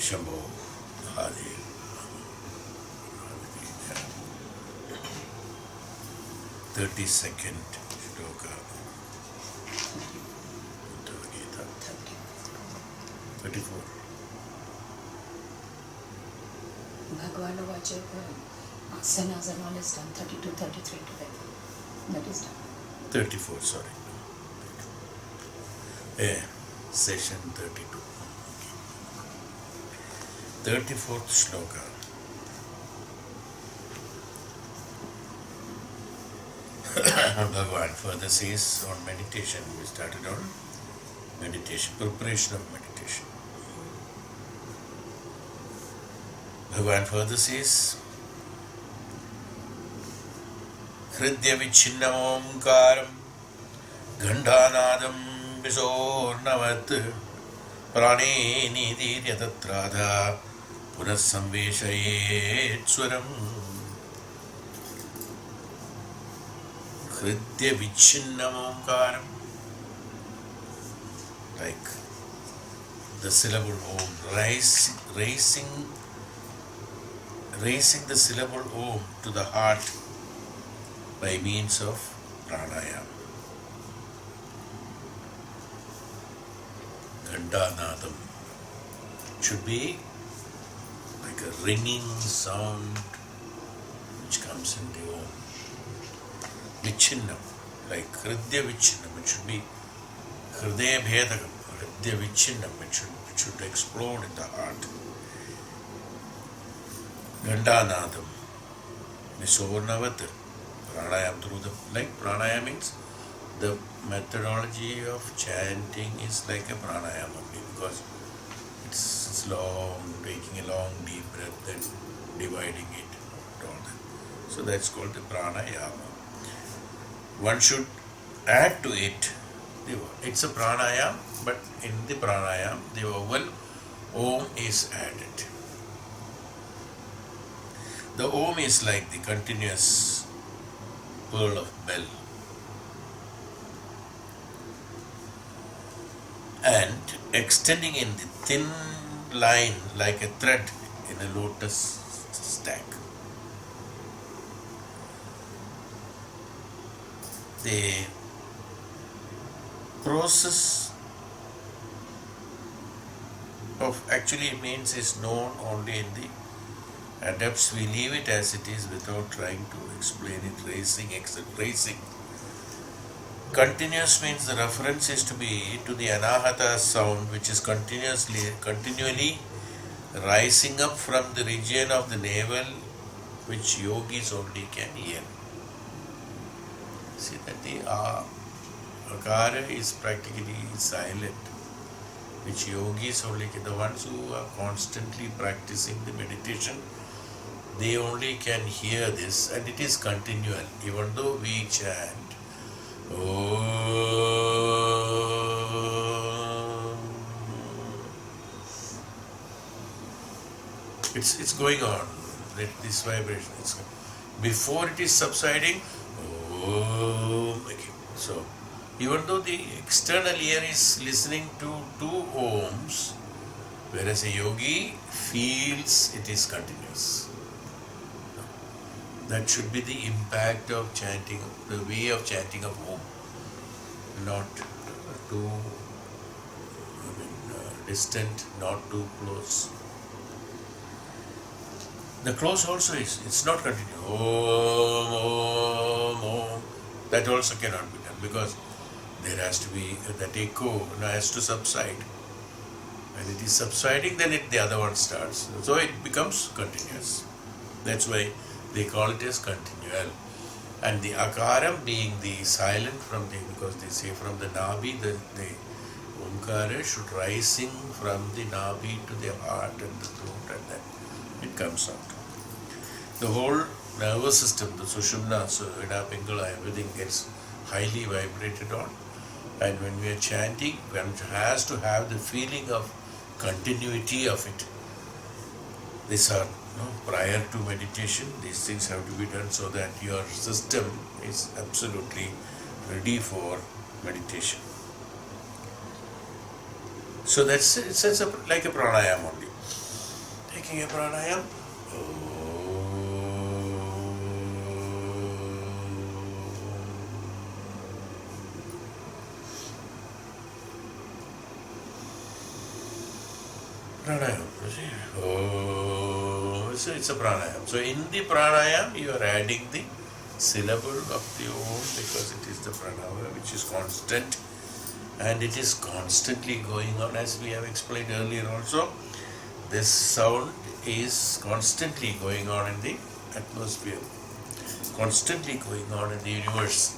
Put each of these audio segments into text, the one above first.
Shambho Hare. 32nd shloka. UDDHAVA GEETA. 34. Bhagavan Vacha, asanas and all is done. 32, 33 together. That is done. 34, sorry. Session 32. 34th shloka. Bhagavan further says on meditation, we started on meditation, preparation of meditation. Bhagavan further says, Hridya vicchinnam omkaram gandhanadam visornavat prane nidhirya tatrādha punasamveshayet swaram. Hridya vicchinnam omkaram, like the syllable om, raising the syllable om to the heart by means of pranayama. Gandhanadam should be like a ringing sound which comes in the om. Vicchinnam, like Hridya vicchinnam, it should be Hridaya bhedagam, Hridya vicchinnam, it should explode in the heart. Gandhanadam, Visornavat, pranayam through the, like pranayam means the methodology of chanting is like a pranayam only, because it's long, taking a long deep breath and dividing it and all that. So that's called the pranayama. One should add to it, it's a pranayam, but in the pranayam the vowel om is added. The om is like the continuous pearl of bell, and extending in the thin line like a thread in a lotus stack. The process of actually means is known only in the adepts. We leave it as it is without trying to explain it, raising, except raising. Continuous means the reference is to be to the anahata sound, which is continually rising up from the region of the navel, which yogis only can hear. See that the akara is practically silent, which yogis only can, the ones who are constantly practicing the meditation, they only can hear this, and it is continual. Even though we chant, it's going on, this vibration. Before it is subsiding, so even though the external ear is listening to two ohms, whereas a yogi feels it is continuous. That should be the impact of chanting, the way of chanting of om, not too distant, not too close. The close also it's not continuous. Om, om, om. That also cannot be done, because there has to be that echo, has to subside. When it is subsiding, then the other one starts. So it becomes continuous. That's why they call it as continual. And the akaram being the silent from the, because they say from the nabi, the omkara should rising from the nabi to the heart and the throat, and then it comes out. The whole nervous system, the sushumna, so Ida, Pingala, everything gets highly vibrated on. And when we are chanting, one has to have the feeling of continuity of it. These are prior to meditation, these things have to be done so that your system is absolutely ready for meditation. So it's like a pranayama only. taking a pranayam. Pranayam. So it's a pranayam. So in the pranayam you are adding the syllable of the Om because it is the pranava which is constant and it is constantly going on, as we have explained earlier also. This sound is constantly going on in the atmosphere, constantly going on in the universe,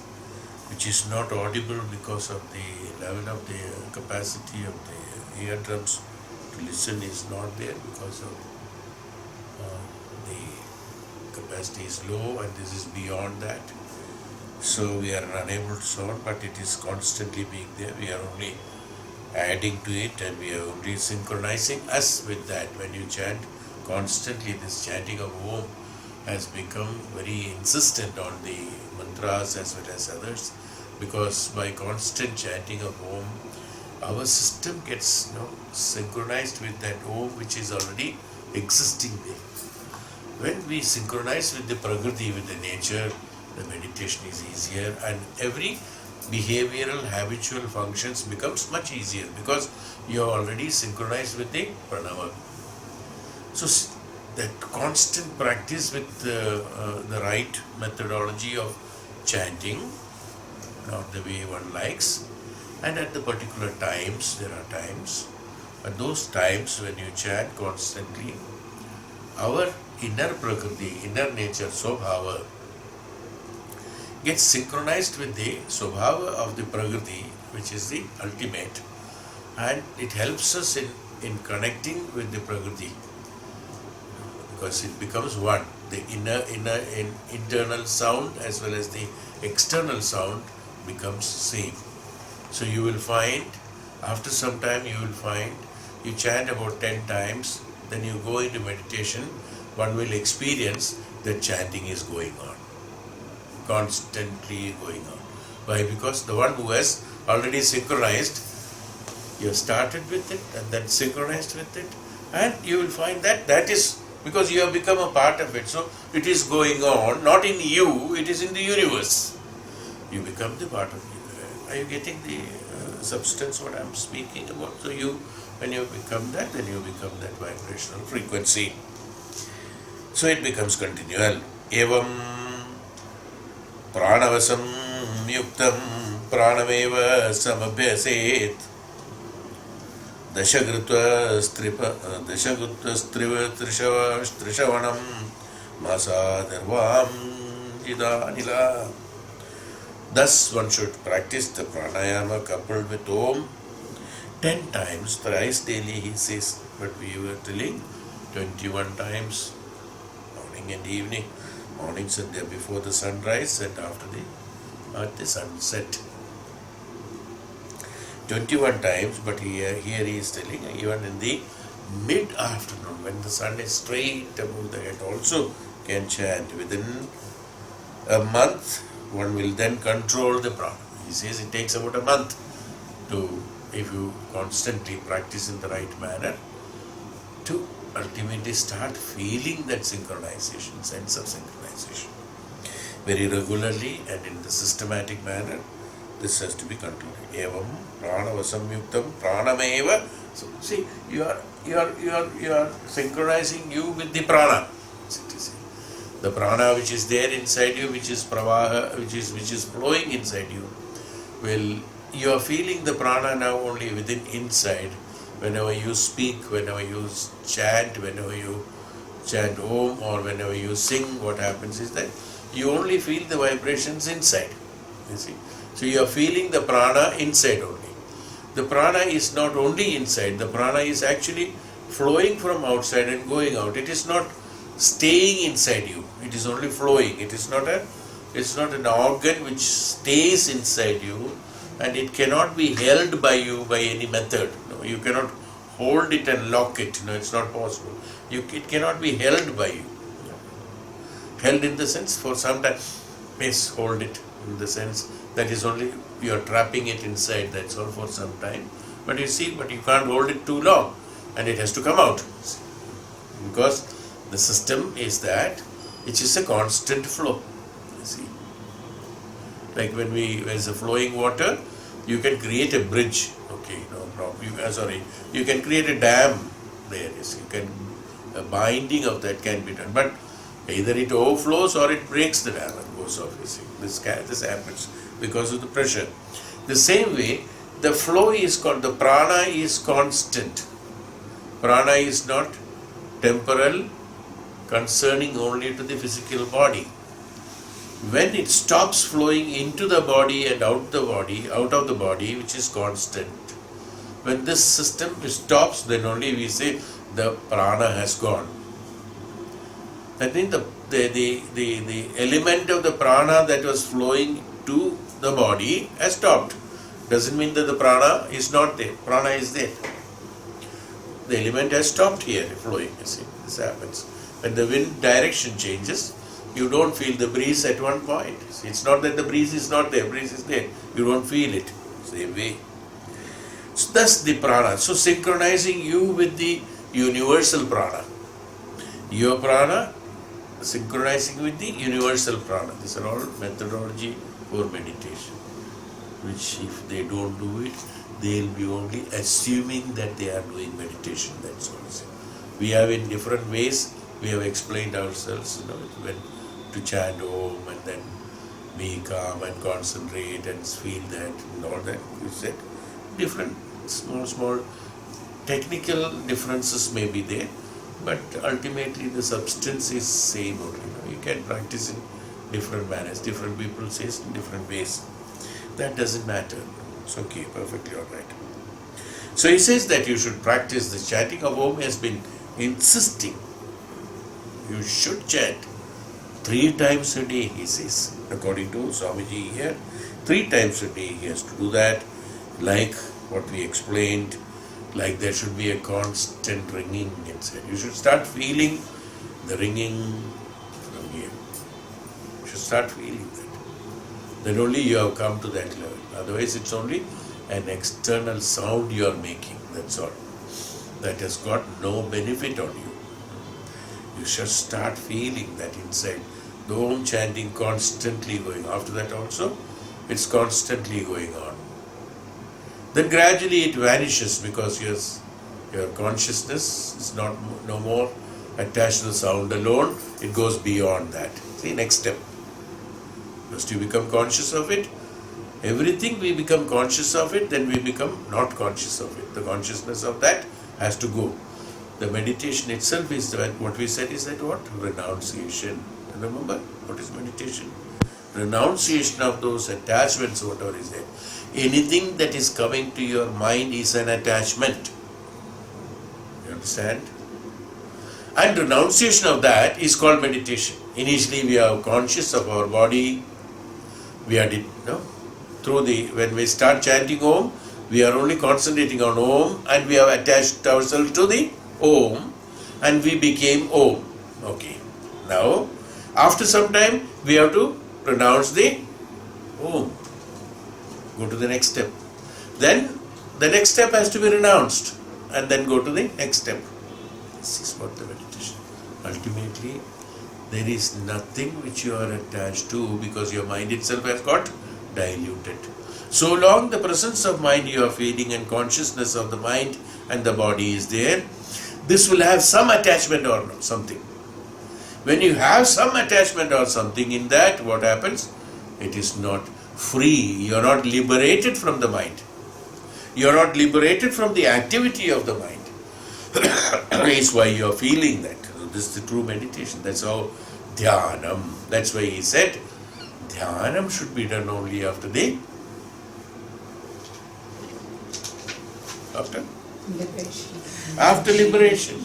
which is not audible because of the level of the capacity of the eardrums to listen is not there because of the capacity is low and this is beyond that. So we are unable to sound, but it is constantly being there. We are only adding to it and we are only synchronizing us with that. When you chant constantly, this chanting of Om has become very insistent on the mantras as well as others, because by constant chanting of Om, our system gets synchronized with that Om which is already existing there. When we synchronize with the Prakriti, with the nature, the meditation is easier and every behavioral habitual functions becomes much easier because you are already synchronized with the pranava. So that constant practice with the right methodology of chanting, not the way one likes, and at the particular times, there are times, but those times when you chant constantly, our inner Prakriti, inner nature, Swabhava, gets synchronized with the Swabhava of the Prakriti, which is the ultimate, and it helps us in connecting with the Prakriti because it becomes one. The internal sound as well as the external sound becomes same. So you will find, after some time you will find, you chant about 10 times, then you go into meditation, one will experience that chanting is going on, constantly going on. Why? Because the one who has already synchronized, you have started with it and then synchronized with it, and you will find that that is because you have become a part of it. So it is going on, not in you, it is in the universe. You become the part of it. Are you getting the substance what I am speaking about? So you, when you become that, then you become that vibrational frequency. So it becomes continual. Evam pranavasam yuktam pranameva samabhyaset dashagritva striva trishavanam masadarvam jidanila. Thus one should practice the pranayama coupled with Om 10 times, thrice daily he says, but we were telling 21 times, morning and evening, mornings and before the sunrise and at the sunset. 21 times, but here he is telling even in the mid-afternoon when the sun is straight above the head also can chant. Within a month one will then control the prana. He says it takes about a month to, if you constantly practice in the right manner, to ultimately start feeling that synchronization, sense of synchronization. Very regularly and in the systematic manner, this has to be controlled. Evam pranavasamyuktam pranameva. So see, you are synchronizing you with the prana. The prana which is there inside you, which is pravaha, which is flowing inside you, you are feeling the prana now only within inside. Whenever you speak, whenever you chant, whenever you chant Om or whenever you sing, what happens is that you only feel the vibrations inside. You see, so you are feeling the prana inside only. The prana is not only inside. The prana is actually flowing from outside and going out. It is not staying inside you. It is only flowing. It is not an organ which stays inside you, and it cannot be held by you by any method. No, you cannot hold it and lock it. No, it's not possible. It cannot be held by you. Held in the sense for some time. Yes, hold it in the sense that is only you are trapping it inside. That's all for some time. But you see, but you can't hold it too long, and it has to come out. because the system is that which is a constant flow. You see, like when there's a flowing water, you can create a bridge. Okay, no problem. You can create a dam there. You see, a binding of that can be done, but either it overflows or it breaks the dam and goes off. You see, this happens because of the pressure. The same way, the flow is the prana is constant. Prana is not temporal, concerning only to the physical body. When it stops flowing into the body and out of the body, which is constant, when this system stops, then only we say the prana has gone. That means the element of the prana that was flowing to the body has stopped. Doesn't mean that the prana is not there. Prana is there. The element has stopped here flowing. You see, this happens. When the wind direction changes, you don't feel the breeze at one point. It's not that the breeze is not there, breeze is there. You don't feel it. Same way. So thus the prana. So synchronizing you with the universal prana. Your prana synchronizing with the universal prana. These are all methodology for meditation. Which if they don't do it, they'll be only assuming that they are doing meditation. That's all. We have in different ways, we have explained ourselves, when to chant Om and then be calm and concentrate and feel that and all that. We said different small technical differences may be there, but ultimately the substance is same only. You can practice in different manners. Different people say in different ways. That doesn't matter. It's okay, perfectly all right. So he says that you should practice the chanting of Om. Has been insisting. You should chant 3 times a day, he says. According to Swamiji here, 3 times a day he has to do that, like what we explained, like there should be a constant ringing inside. You should start feeling the ringing from here. You should start feeling that. Then only you have come to that level. Otherwise it's only an external sound you are making, that's all. That has got no benefit on you. You should start feeling that inside. The Om chanting constantly going. After that also, it's constantly going on. Then gradually it vanishes because your consciousness is no more attached to the sound alone. It goes beyond that. See, next step. First you become conscious of it. Everything we become conscious of it, then we become not conscious of it. The consciousness of that has to go. The meditation itself is that, what we said is that what? Renunciation. Remember, what is meditation? Renunciation of those attachments, whatever is there. Anything that is coming to your mind is an attachment. You understand? And renunciation of that is called meditation. Initially we are conscious of our body. We are, when we start chanting Om, we are only concentrating on Om and we have attached ourselves to the Om and we became Om. Okay. Now, after some time, we have to pronounce the Om. Go to the next step. Then, the next step has to be renounced and then go to the next step. This is what the meditation. Ultimately, there is nothing which you are attached to because your mind itself has got diluted. So long the presence of mind you are feeling and consciousness of the mind and the body is there, this will have some attachment or something. When you have some attachment or something in that, what happens? It is not free. You are not liberated from the mind. You are not liberated from the activity of the mind. It's why you are feeling that. So this is the true meditation. That's how DHYANAM. That's why he said DHYANAM should be done only after the Liberation. After liberation.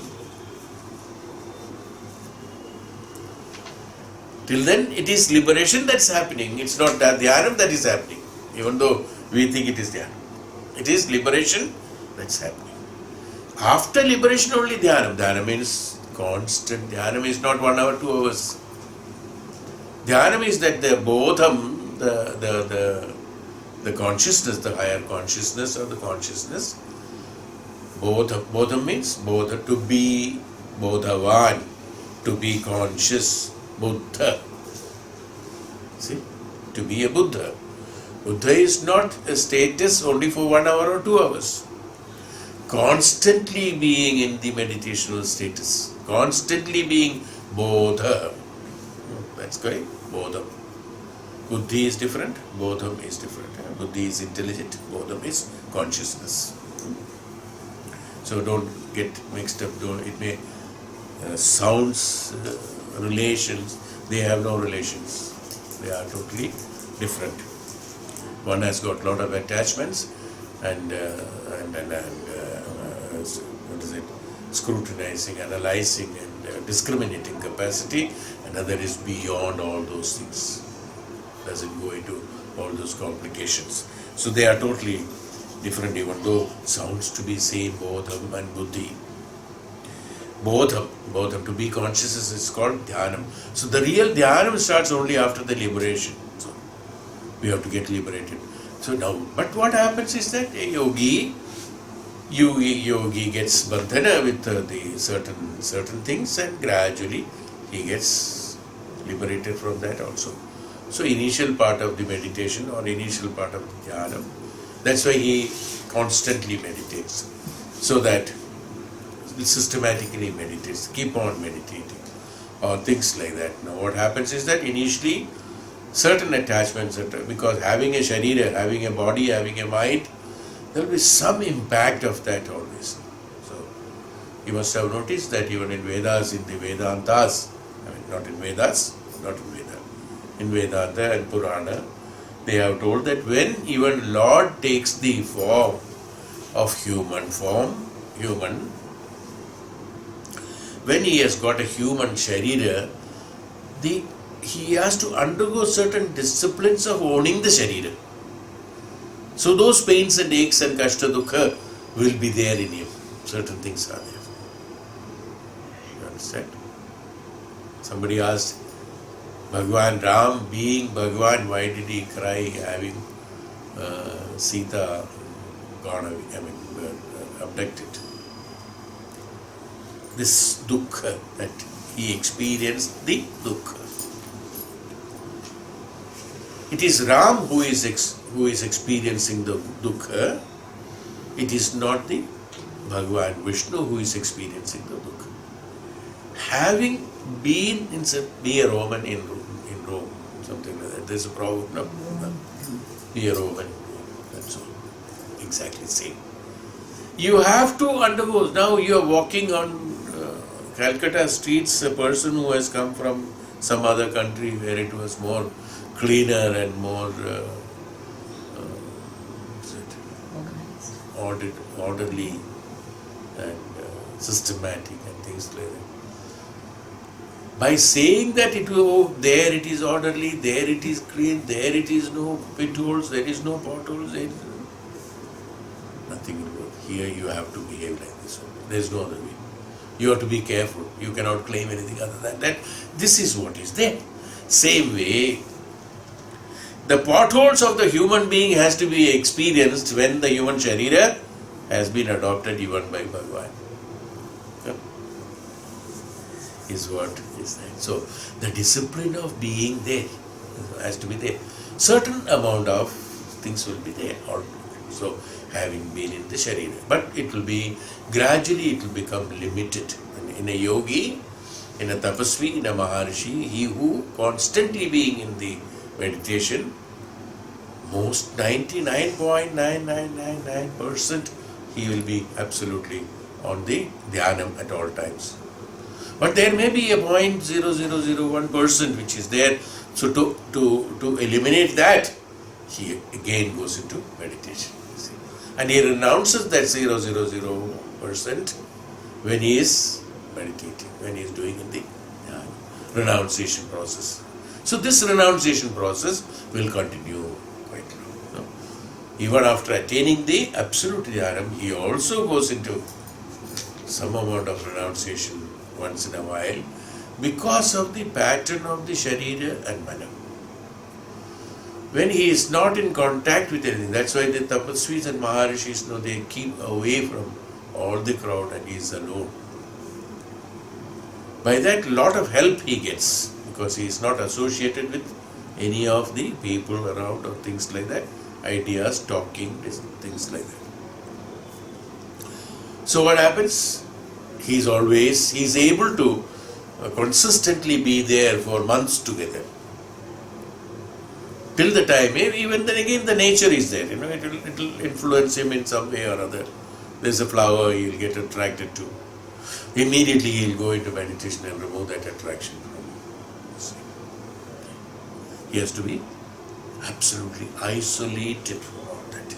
Till then it is liberation that's happening. It's not that DHYANAM that is happening. Even though we think it is DHYANAM. It is liberation that's happening. After liberation only DHYANAM. DHYANAM means constant. DHYANAM is not 1 hour, 2 hours. DHYANAM is that the bodham, the consciousness, the higher consciousness or the consciousness. Bodham means bodha, to be bodhavan, to be conscious, Buddha. See, to be a Buddha. Buddha is not a status only for 1 hour or 2 hours. Constantly being in the meditational status, constantly being bodha. That's correct, bodham. Buddhi is different, bodham is different. Buddhi is intelligent, bodham is consciousness. So don't get mixed up. It may sounds relations, they have no relations. They are totally different. One has got a lot of attachments and what is it? Scrutinizing, analyzing, and discriminating capacity. Another is beyond all those things. Doesn't go into all those complications. So they are totally different, even though sounds to be same, bodham and buddhi. Bodham, to be conscious is called dhyanam. So the real dhyanam starts only after the liberation. So we have to get liberated. So now, but what happens is that a yogi gets bandhana with the certain things, and gradually he gets liberated from that also. So initial part of the meditation or initial part of the dhyana, that's why he constantly meditates, so that he systematically meditates, keep on meditating or things like that. Now what happens is that initially certain attachments, because having a sharira, having a body, having a mind, there will be some impact of that always. So you must have noticed that even in Vedas, in the Vedantas, not in Vedas, in Vedanta and Purana, they have told that when even Lord takes the form of human, when he has got a human sharira, he has to undergo certain disciplines of owning the sharira. So those pains and aches and kashta dukha will be there in him. Certain things are there. You understand? Somebody asked, Bhagwan Ram, being Bhagwan, why did he cry having Sita gone away, abducted? This dukkha, that he experienced the dukkha. It is Ram who is experiencing the dukkha. It is not the Bhagwan Vishnu who is experiencing the dukkha. Having been be a Roman in Rome, something like that. There's a proverb, no? Be a Roman, that's all. Exactly same. You have to undergo. Now you are walking on Calcutta streets, a person who has come from some other country where it was more cleaner and more orderly and systematic and things like that. By saying that there it is orderly, there it is clean, there it is no pit holes, there is no potholes, nothing will work. Here you have to behave like this. There is no other way. You have to be careful. You cannot claim anything other than that. This is what is there. Same way, the potholes of the human being has to be experienced when the human sharira has been adopted even by Bhagwan. Is what is that. So the discipline of being there has to be there. Certain amount of things will be there. So having been in the sharira, but it will be gradually, it will become limited. In a yogi, in a tapasvi, in a maharshi, he who constantly being in the meditation, most 99.9999% he will be absolutely on the dhyanam at all times. But there may be a 0.0001% which is there. So to eliminate that, he again goes into meditation. And he renounces that 0.000% when he is meditating, when he is doing in the renunciation process. So this renunciation process will continue quite long. Even after attaining the absolute dhyanam, he also goes into some amount of renunciation once in a while because of the pattern of the sharira and mana. When he is not in contact with anything, that's why the tapasvis and maharishis, they keep away from all the crowd and he is alone. By that, lot of help he gets, because he is not associated with any of the people around or things like that, ideas, talking, things like that. So what happens? He's able to consistently be there for months together. Till the time, even then again the nature is there, it will influence him in some way or other. There's a flower he'll get attracted to. Immediately he'll go into meditation and remove that attraction from him. He has to be absolutely isolated from all that.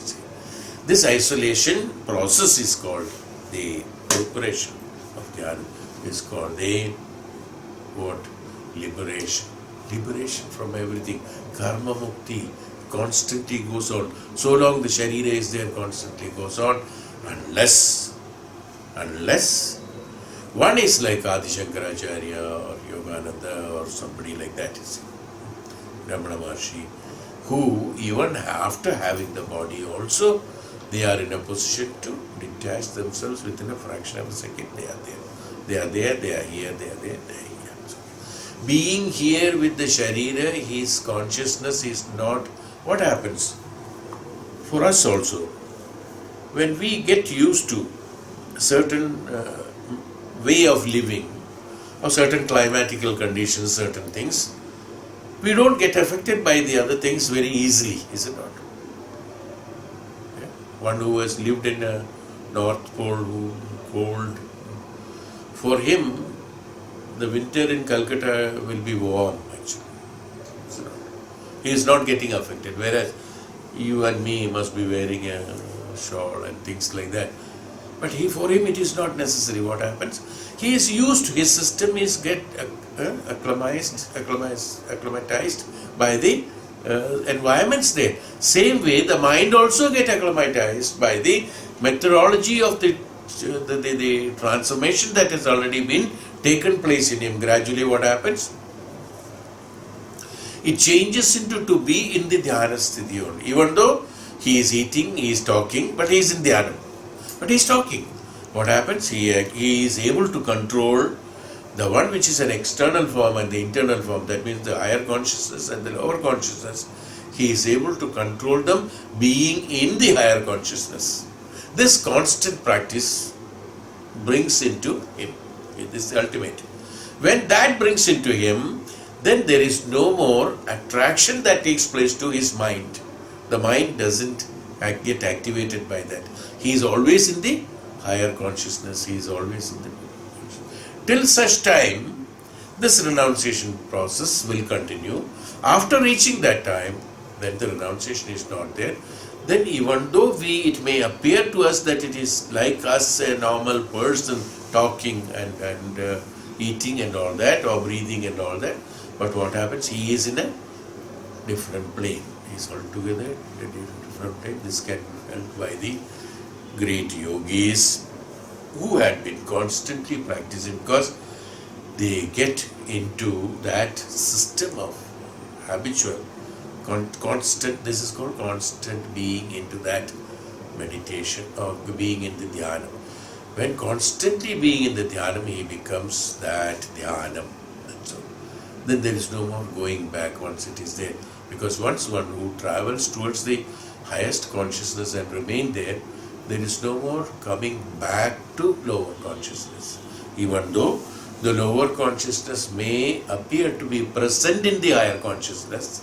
This isolation process is called the preparation of jnana. Is called the liberation. Liberation from everything. Karma mukti constantly goes on. So long the sharira is there, constantly goes on, unless one is like Adi Shankaracharya or Yogananda or somebody like that, Ramana Maharshi, who even after having the body also, they are in a position to detach themselves within a fraction of a second. They are there. They are there, they are here, they are there, they are here. Being here with the sharira, his consciousness is not. What happens? For us also, when we get used to a certain way of living, or certain climatical conditions, certain things, we don't get affected by the other things very easily, is it not? Yeah. One who has lived in a North Pole, cold, for him, the winter in Calcutta will be warm actually. He is not getting affected, whereas you and me must be wearing a shawl and things like that. But for him it is not necessary. What happens? He is used, his system is get acclimatized by the environments there. Same way the mind also get acclimatized by the methodology of the transformation that has already been taken place in him. Gradually what happens? It changes into to be in the dhyana sthiti only. Even though he is eating, he is talking, but he is in dhyana. But he is talking. What happens? He is able to control the one which is an external form and the internal form. That means the higher consciousness and the lower consciousness. He is able to control them being in the higher consciousness. This constant practice brings into him. This is the ultimate. When that brings into him, then there is no more attraction that takes place to his mind. The mind doesn't get activated by that. He is always in the higher consciousness. He is always in the till such time, this renunciation process will continue. After reaching that time, when the renunciation is not there, then even though it may appear to us that it is like us, a normal person, talking and eating and all that, or breathing and all that, but what happens? He is in a different plane. He is altogether in a different plane. This can be felt by the great yogis who had been constantly practicing, because they get into that system of habitual, constant, this is called constant being into that meditation or being in the dhyana. When constantly being in the dhyana, he becomes that dhyanam. That's all. Then there is no more going back once it is there. Because once one who travels towards the highest consciousness and remain there, there is no more coming back to lower consciousness. Even though the lower consciousness may appear to be present in the higher consciousness,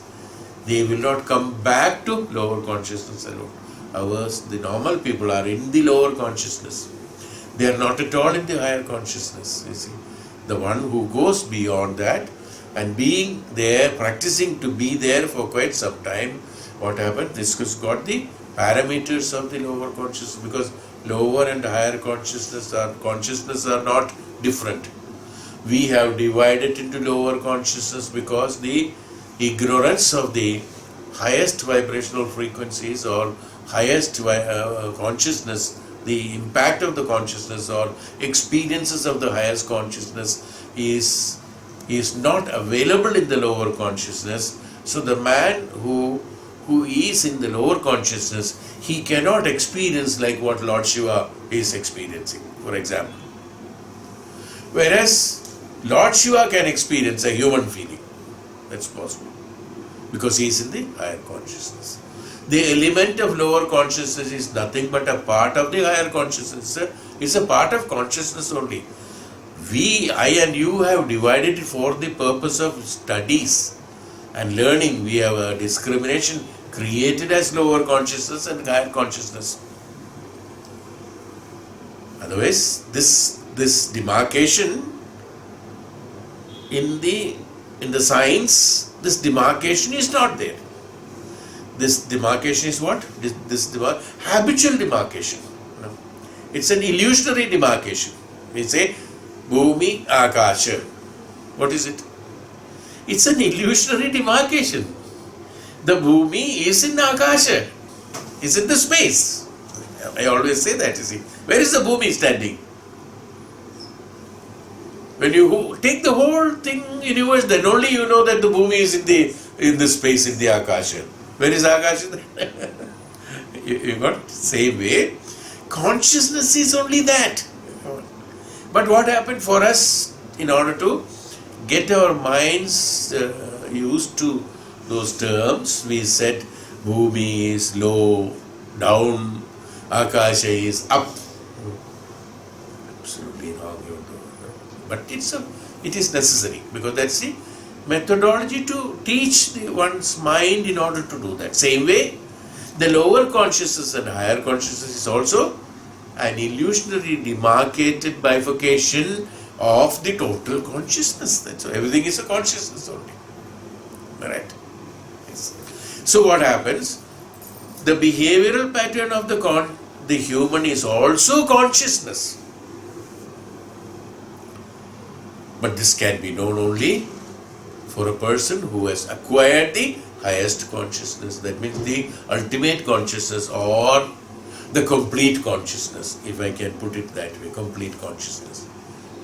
they will not come back to lower consciousness alone. Ours, the normal people, are in the lower consciousness. They are not at all in the higher consciousness. You see, the one who goes beyond that and being there, practicing to be there for quite some time, what happens? This has got the parameters of the lower consciousness, because lower and higher consciousness are not different. We have divided into lower consciousness because the ignorance of the highest vibrational frequencies or highest consciousness, the impact of the consciousness or experiences of the highest consciousness is not available in the lower consciousness. So the man who is in the lower consciousness, he cannot experience like what Lord Shiva is experiencing, for example. Whereas Lord Shiva can experience a human feeling. That's possible. Because he is in the higher consciousness. The element of lower consciousness is nothing but a part of the higher consciousness. It's a part of consciousness only. I and you have divided it for the purpose of studies and learning. We have a discrimination created as lower consciousness and higher consciousness. Otherwise, this demarcation in the science, this demarcation is not there. This demarcation is what? Habitual demarcation. It's an illusionary demarcation. We say Bhumi Akasha. What is it? It's an illusionary demarcation. The Bhumi is in Akasha. It's in the space. I always say that, you see. Where is the Bhumi standing? When you take the whole thing, universe, then only you know that the Bhumi is in the space, in the Akasha. Where is Akasha? You got? Same way. Consciousness is only that. But what happened for us, in order to get our minds used to those terms, we said Bhumi is low, down, Akasha is up. Absolutely wrong. But it is necessary, because that's the methodology to teach one's mind in order to do that. Same way, the lower consciousness and higher consciousness is also an illusionary demarcated bifurcation of the total consciousness. That's why everything is a consciousness only. Right? Yes. So what happens? The behavioral pattern of the human is also consciousness. But this can be known only for a person who has acquired the highest consciousness. That means the ultimate consciousness, or the complete consciousness, if I can put it that way, complete consciousness.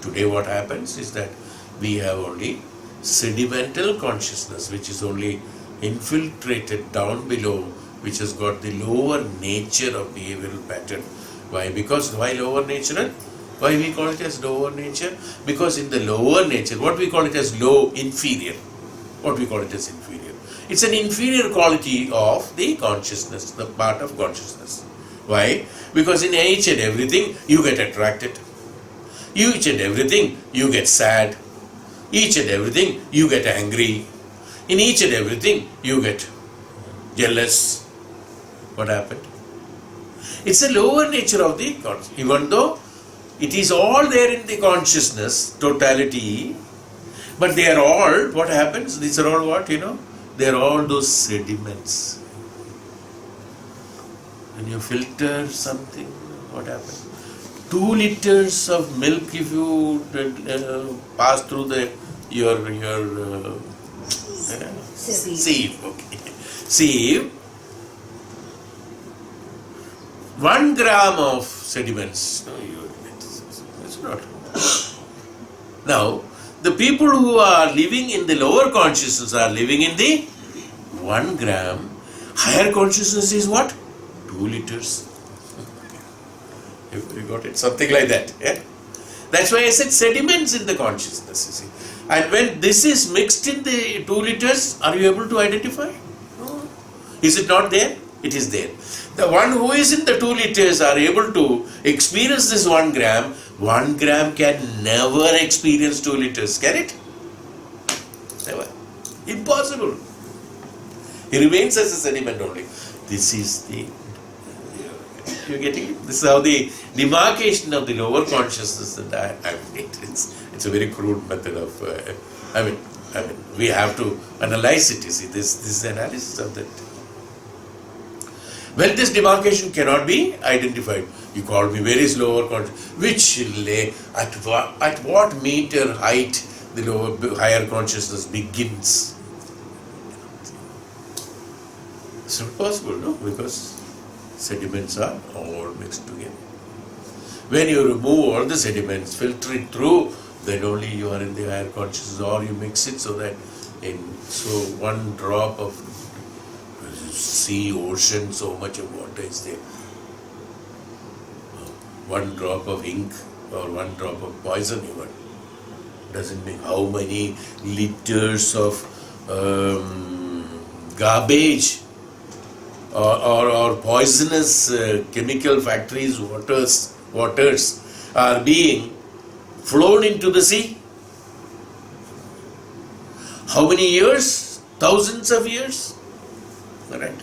Today what happens is that we have only sedimental consciousness, which is only infiltrated down below, which has got the lower nature of behavioral pattern. Why? Because why lower nature? Why we call it as lower nature? Because in the lower nature, what we call it as low, inferior. What we call it as inferior? It's an inferior quality of the consciousness, the part of consciousness. Why? Because in each and everything you get attracted. Each and everything you get sad. Each and everything you get angry. In each and everything you get jealous. What happened? It's a lower nature of the consciousness. Even though it is all there in the consciousness, totality, but they are all, what happens? These are all what, they are all those sediments. When you filter something, what happens? 2 liters of milk, if you pass through your sieve, okay. Sieve, 1 gram of sediments. It's not. Now, the people who are living in the lower consciousness are living in the 1 gram. Higher consciousness is what? 2 liters. You got it? Something like that. Yeah? That's why I said sediments in the consciousness, you see. And when this is mixed in the 2 liters, are you able to identify? No. Is it not there? It is there. The one who is in the 2 liters are able to experience this 1 gram. 1 gram can never experience 2 liters. Can it? Never. Impossible. He remains as a sediment only. This is the... You're getting it? This is how the demarcation of the lower consciousness and it's a very crude method of... we have to analyze it, you see. This is the analysis of that. Well, this demarcation cannot be identified. You call me, where is lower consciousness? At what meter height the higher consciousness begins? It's not possible, no? Because sediments are all mixed together. When you remove all the sediments, filter it through, then only you are in the higher consciousness, or you mix it so that so 1 drop of sea, ocean, so much of water is there. 1 drop of ink or 1 drop of poison even. doesn't mean how many liters of garbage or poisonous chemical factories waters are being flown into the sea. How many years? Thousands of years. Right.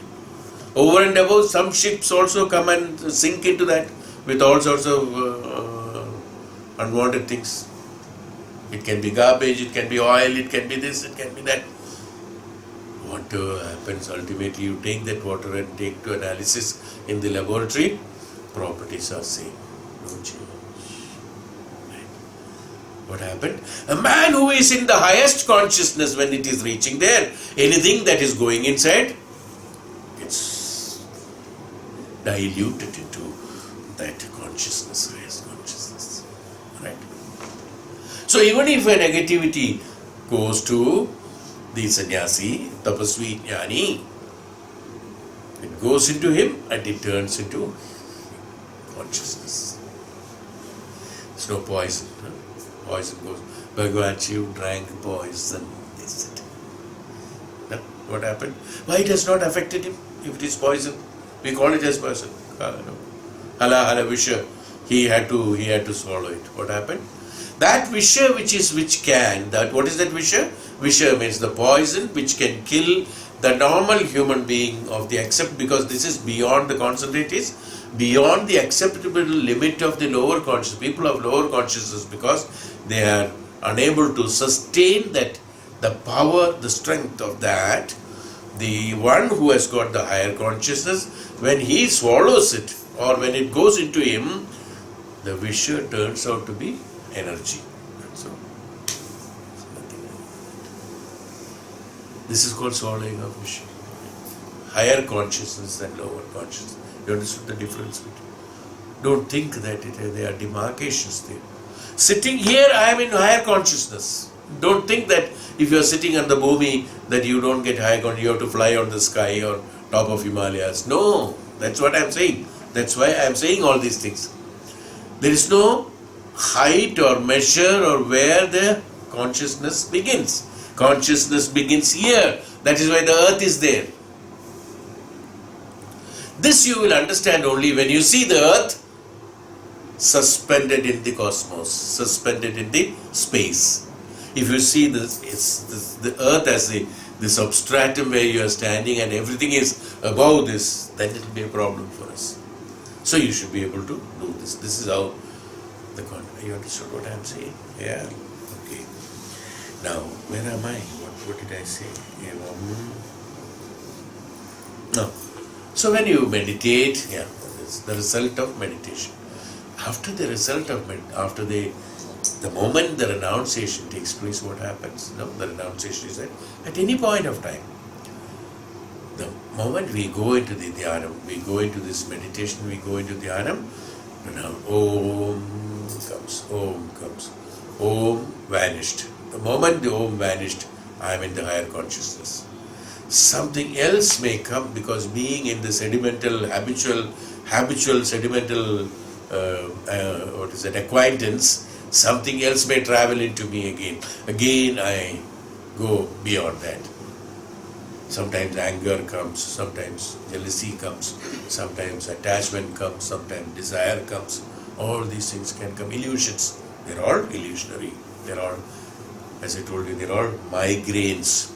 Over and above, some ships also come and sink into that with all sorts of unwanted things. It can be garbage, it can be oil, it can be this, it can be that. Whatever happens, ultimately you take that water and take to analysis in the laboratory, properties are same, no change. Right. What happened? A man who is in the highest consciousness, when it is reaching there, anything that is going inside gets diluted into that consciousness, highest consciousness. Right? So even if a negativity goes to the sannyasi, tapasvi, jnani, it goes into him and it turns into consciousness. It's no poison. Huh? Poison goes. Bhagavan Shiv drank poison. They said. Huh? What happened? Why it has not affected him if it is poison? We call it as poison. Hala visha. He had to swallow it. What happened? That visha what is that visha? Visha means the poison which can kill the normal human being of the because this is beyond the concentrate is beyond the acceptable limit of the lower consciousness, people of lower consciousness, because they are unable to sustain that, the power, the strength of that. The one who has got the higher consciousness, when he swallows it or when it goes into him, the visha turns out to be energy. That's all. This is called swallowing of visha. Higher consciousness and lower consciousness. You understood the difference between? Don't think that there are demarcations there. Sitting here, I am in higher consciousness. Don't think that if you are sitting on the bhumi, that you don't get higher consciousness, you have to fly on the sky or top of Himalayas. No, that's what I am saying. That's why I am saying all these things. There is no height or measure or where the consciousness begins. Consciousness begins here. That is why the earth is there. This you will understand only when you see the earth suspended in the cosmos, suspended in the space. If you see the earth as the substratum where you are standing and everything is above this, then it will be a problem for us. So you should be able to do this. This is how you understood what I am saying? Yeah. Okay. Now, where am I? What did I say? No. So when you meditate, that's the result of meditation. After the result of after the moment the renunciation takes place, what happens? No, the renunciation is that at any point of time, the moment we go into the dhyanam, we go into this meditation, we go into dhyanam, Om comes, Om vanished. The moment the Om vanished, I am in the higher consciousness. Something else may come, because being in the sedimental, habitual sedimental, acquaintance, something else may travel into me again. Again I go beyond that. Sometimes anger comes, sometimes jealousy comes, sometimes attachment comes, sometimes desire comes. All these things can come. Illusions. They're all illusionary. They're all, as I told you, they're all migraines.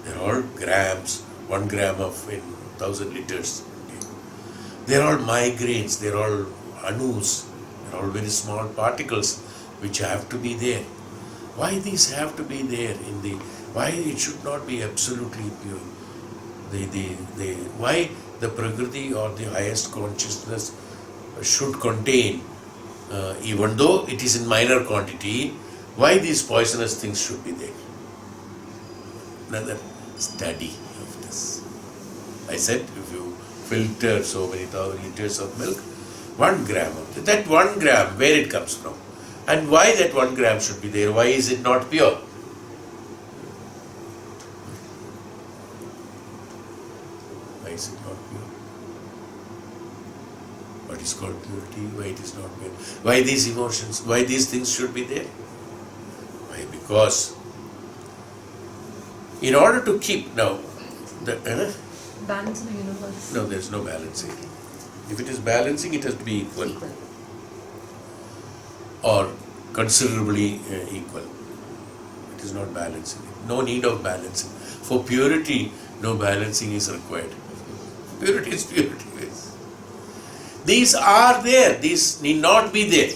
They're all grams, 1 gram in 1,000 liters. They're all migraines, they're all anus, they're all very small particles which have to be there. Why these have to be there why it should not be absolutely pure? Why the Prakriti or the highest consciousness should contain, even though it is in minor quantity, why these poisonous things should be there? Another study of this. I said, if you filter so many 1,000 liters of milk, 1 gram of it, that 1 gram, where it comes from, and why that 1 gram should be there, why is it not pure? Why is it not pure? What is called purity, why it is not pure? Why these emotions, why these things should be there? Because in order to keep now, Balance in the universe. no, there is no balancing. If it is balancing, it has to be equal or considerably equal. It is not balancing. No need of balancing. For purity, no balancing is required. Purity is purity. These are there. These need not be there.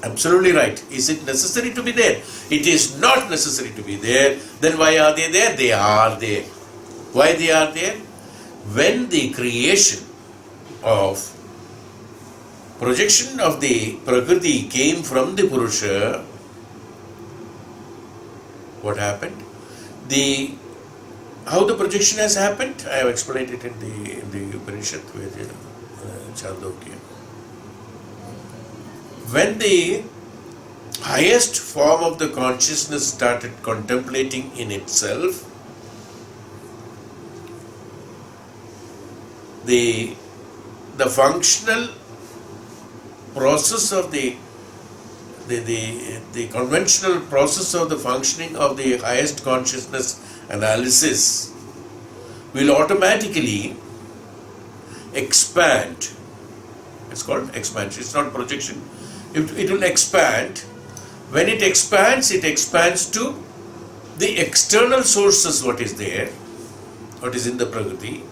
Absolutely right. Is it necessary to be there? It is not necessary to be there. Then why are they there? They are there. Why they are there? When the creation of projection of the Prakriti came from the Purusha, what happened? How the projection has happened? I have explained it in the Upanishad with Chandogya. When the highest form of the consciousness started contemplating in itself, the functional process of the conventional process of the functioning of the highest consciousness analysis will automatically expand. It's called expansion. It's not projection. It will expand. When it expands to the external sources, what is there, what is in the Prakriti,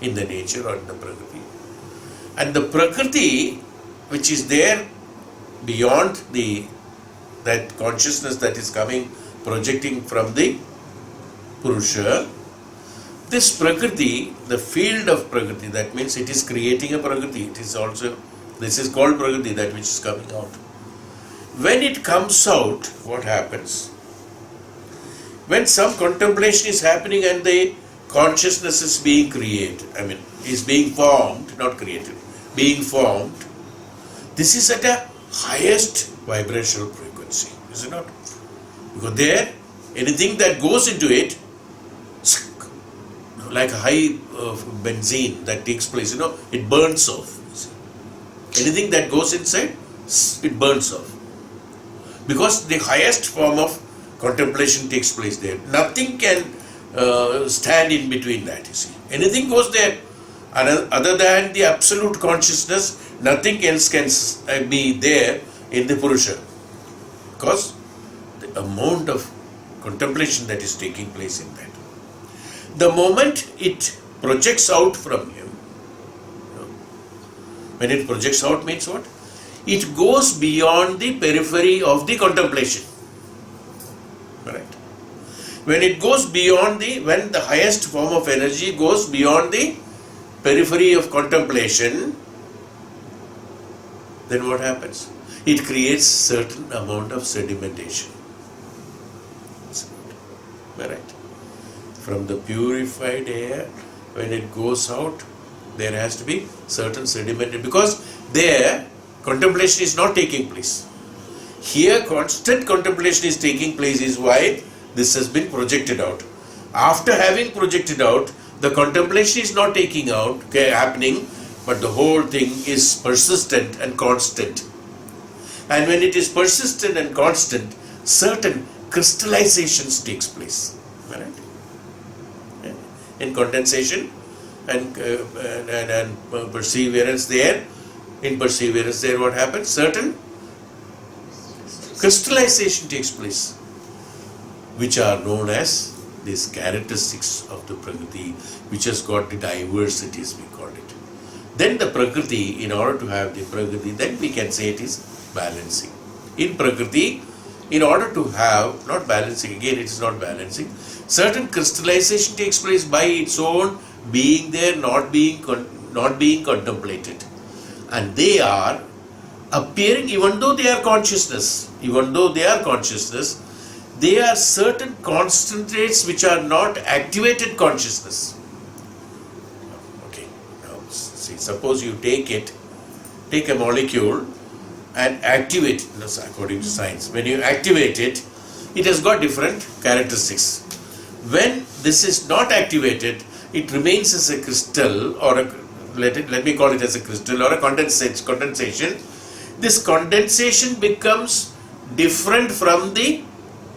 in the nature or in the Prakriti. And the Prakriti, which is there beyond that consciousness that is coming, projecting from the Purusha, this Prakriti, the field of Prakriti, that means it is creating a Prakriti. It is also, this is called Prakriti, that which is coming out. When it comes out, what happens? When some contemplation is happening and the consciousness is being created, is being formed, not created, being formed, this is at a highest vibrational frequency, is it not? Because there, anything that goes into it, like a high benzene that takes place, it burns off. Anything that goes inside, it burns off. Because the highest form of contemplation takes place there. Nothing can stand in between that, you see. Anything goes there. Other than the absolute consciousness, nothing else can be there in the Purusha. Because the amount of contemplation that is taking place in that. The moment it projects out from him, when it projects out means what? It goes beyond the periphery of the contemplation. Right? When it goes beyond when the highest form of energy goes beyond the periphery of contemplation, then what happens? It creates certain amount of sedimentation. Right? From the purified air, when it goes out, there has to be certain sedimentation, because there contemplation is not taking place. Here constant contemplation is taking place, is why this has been projected out. After having projected out, the contemplation is not happening, but the whole thing is persistent and constant. And when it is persistent and constant, certain crystallizations takes place. Right? In condensation and perseverance there, what happens? Certain crystallization takes place, which are known as these characteristics of the Prakriti, which has got the diversities, we call it. Then the Prakriti, in order to have the Prakriti, then we can say it is balancing. In Prakriti, in order to have, not balancing, again it is not balancing, certain crystallization takes place by its own being there, not being contemplated. And they are appearing, even though they are consciousness, they are certain concentrates which are not activated consciousness. Okay, now see, suppose you take a molecule and activate it, according to science. When you activate it, it has got different characteristics. When this is not activated, it remains as a crystal, or let me call it as a crystal or a condensation. This condensation becomes different from the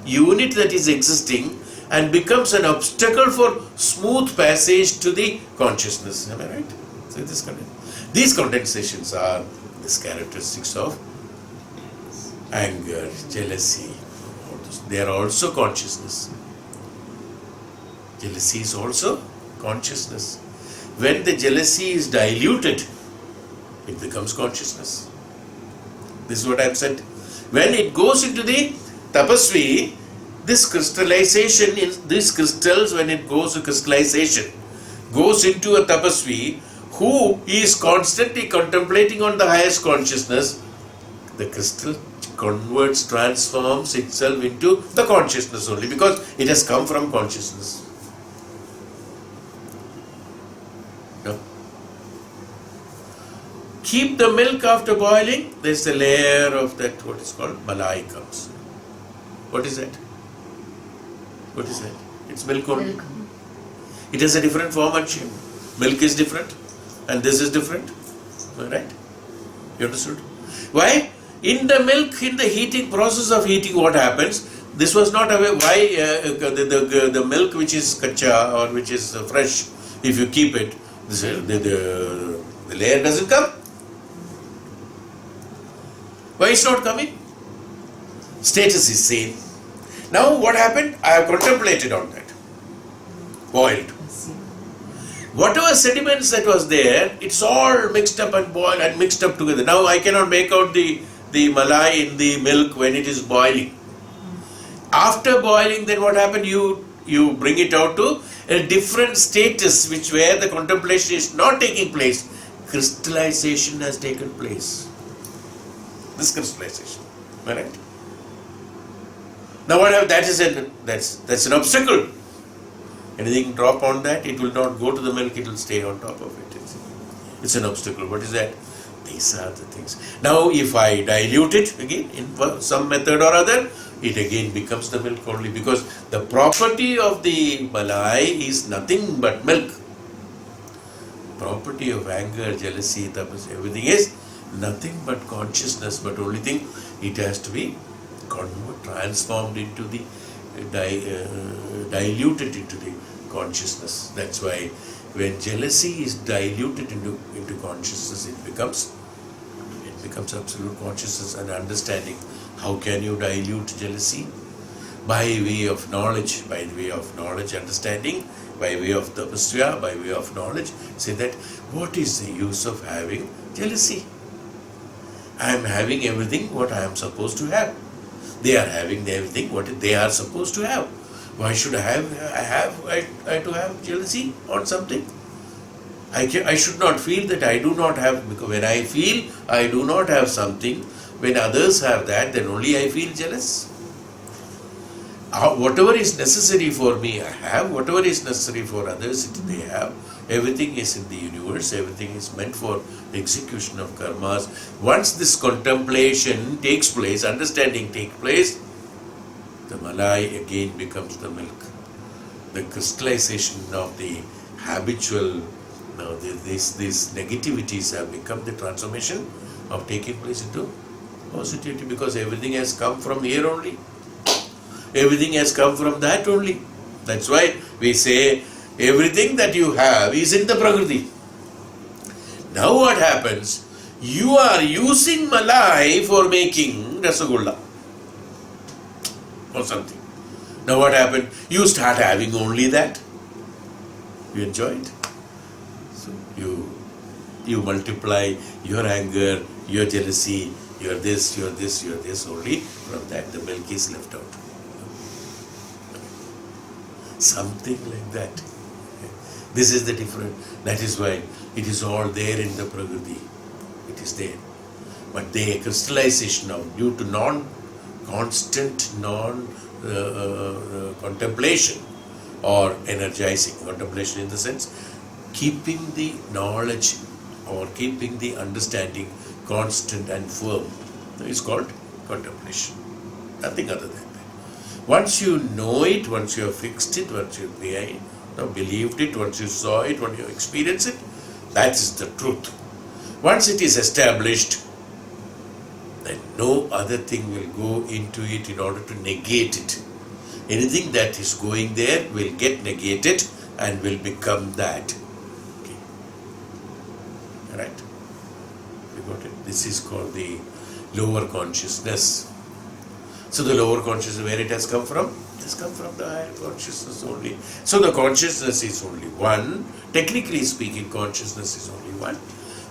unit that is existing and becomes an obstacle for smooth passage to the consciousness. Am I right? So these condensations are these characteristics of anger, jealousy. They are also consciousness. Jealousy is also consciousness. When the jealousy is diluted, it becomes consciousness. This is what I have said. When it goes into the tapasvi, this crystallization in these crystals, when it goes to crystallization, goes into a tapasvi who is constantly contemplating on the highest consciousness, the crystal converts, transforms itself into the consciousness only, because it has come from consciousness. No? Keep the milk after boiling, there is a layer of that, what is called malai comes. What is that? What is that? It's milk only. Milk. It has a different form and shape. Milk is different and this is different. Right? You understood? Why? In the milk, in the heating process of heating, what happens? This was not aware why the milk which is kacha or which is fresh, if you keep it, the layer doesn't come. Why it's not coming? Status is same. Now what happened? I have contemplated on that. Boiled. Whatever sediments that was there, it's all mixed up and boiled and mixed up together. Now I cannot make out the malai in the milk when it is boiling. After boiling, then what happened? You bring it out to a different status, where the contemplation is not taking place. Crystallization has taken place. This crystallization. Am I right? Now what happened? That's an obstacle. Anything drop on that, it will not go to the milk, it will stay on top of it. It's an obstacle. What is that? These are the things. Now if I dilute it again in some method or other, it again becomes the milk only, because the property of the malai is nothing but milk. Property of anger, jealousy, tapas, everything is nothing but consciousness, but only thing, it has to be transformed into the diluted into the consciousness. That's why when jealousy is diluted into consciousness, it becomes absolute consciousness and understanding. How can you dilute jealousy? By way of knowledge, understanding, by way of tapasya, by way of knowledge. Say that, what is the use of having jealousy? I am having everything what I am supposed to have. They are having everything what they are supposed to have. Why should I have jealousy on something? I should not feel that I do not have, because when I feel I do not have something, when others have that, then only I feel jealous. Whatever is necessary for me, I have. Whatever is necessary for others, they have. Everything is in the universe. Everything is meant for execution of karmas. Once this contemplation takes place, understanding takes place, the malai again becomes the milk. The crystallization of the habitual, these negativities have become the transformation of taking place into positivity, because everything has come from here only. Everything has come from that only. That's why we say everything that you have is in the Prakriti. Now what happens? You are using malai for making rasagulla or something. Now what happened? You start having only that. You enjoy it. So you multiply your anger, your jealousy, your this only. From that the milk is left out. Something like that. This is the difference. That is why it is all there in the Prakriti. It is there. But the crystallization of, due to constant contemplation or energizing, contemplation in the sense, keeping the knowledge or keeping the understanding constant and firm is called contemplation. Nothing other than that. Once you know it, once you have fixed it, once you believed it, once you saw it, once you experienced it, that is the truth. Once it is established, then no other thing will go into it in order to negate it. Anything that is going there will get negated and will become that. Okay. Right? You got it? This is called the lower consciousness. So the lower consciousness, where it has come from? It has come from the higher consciousness only. So the consciousness is only one. Technically speaking, consciousness is only one.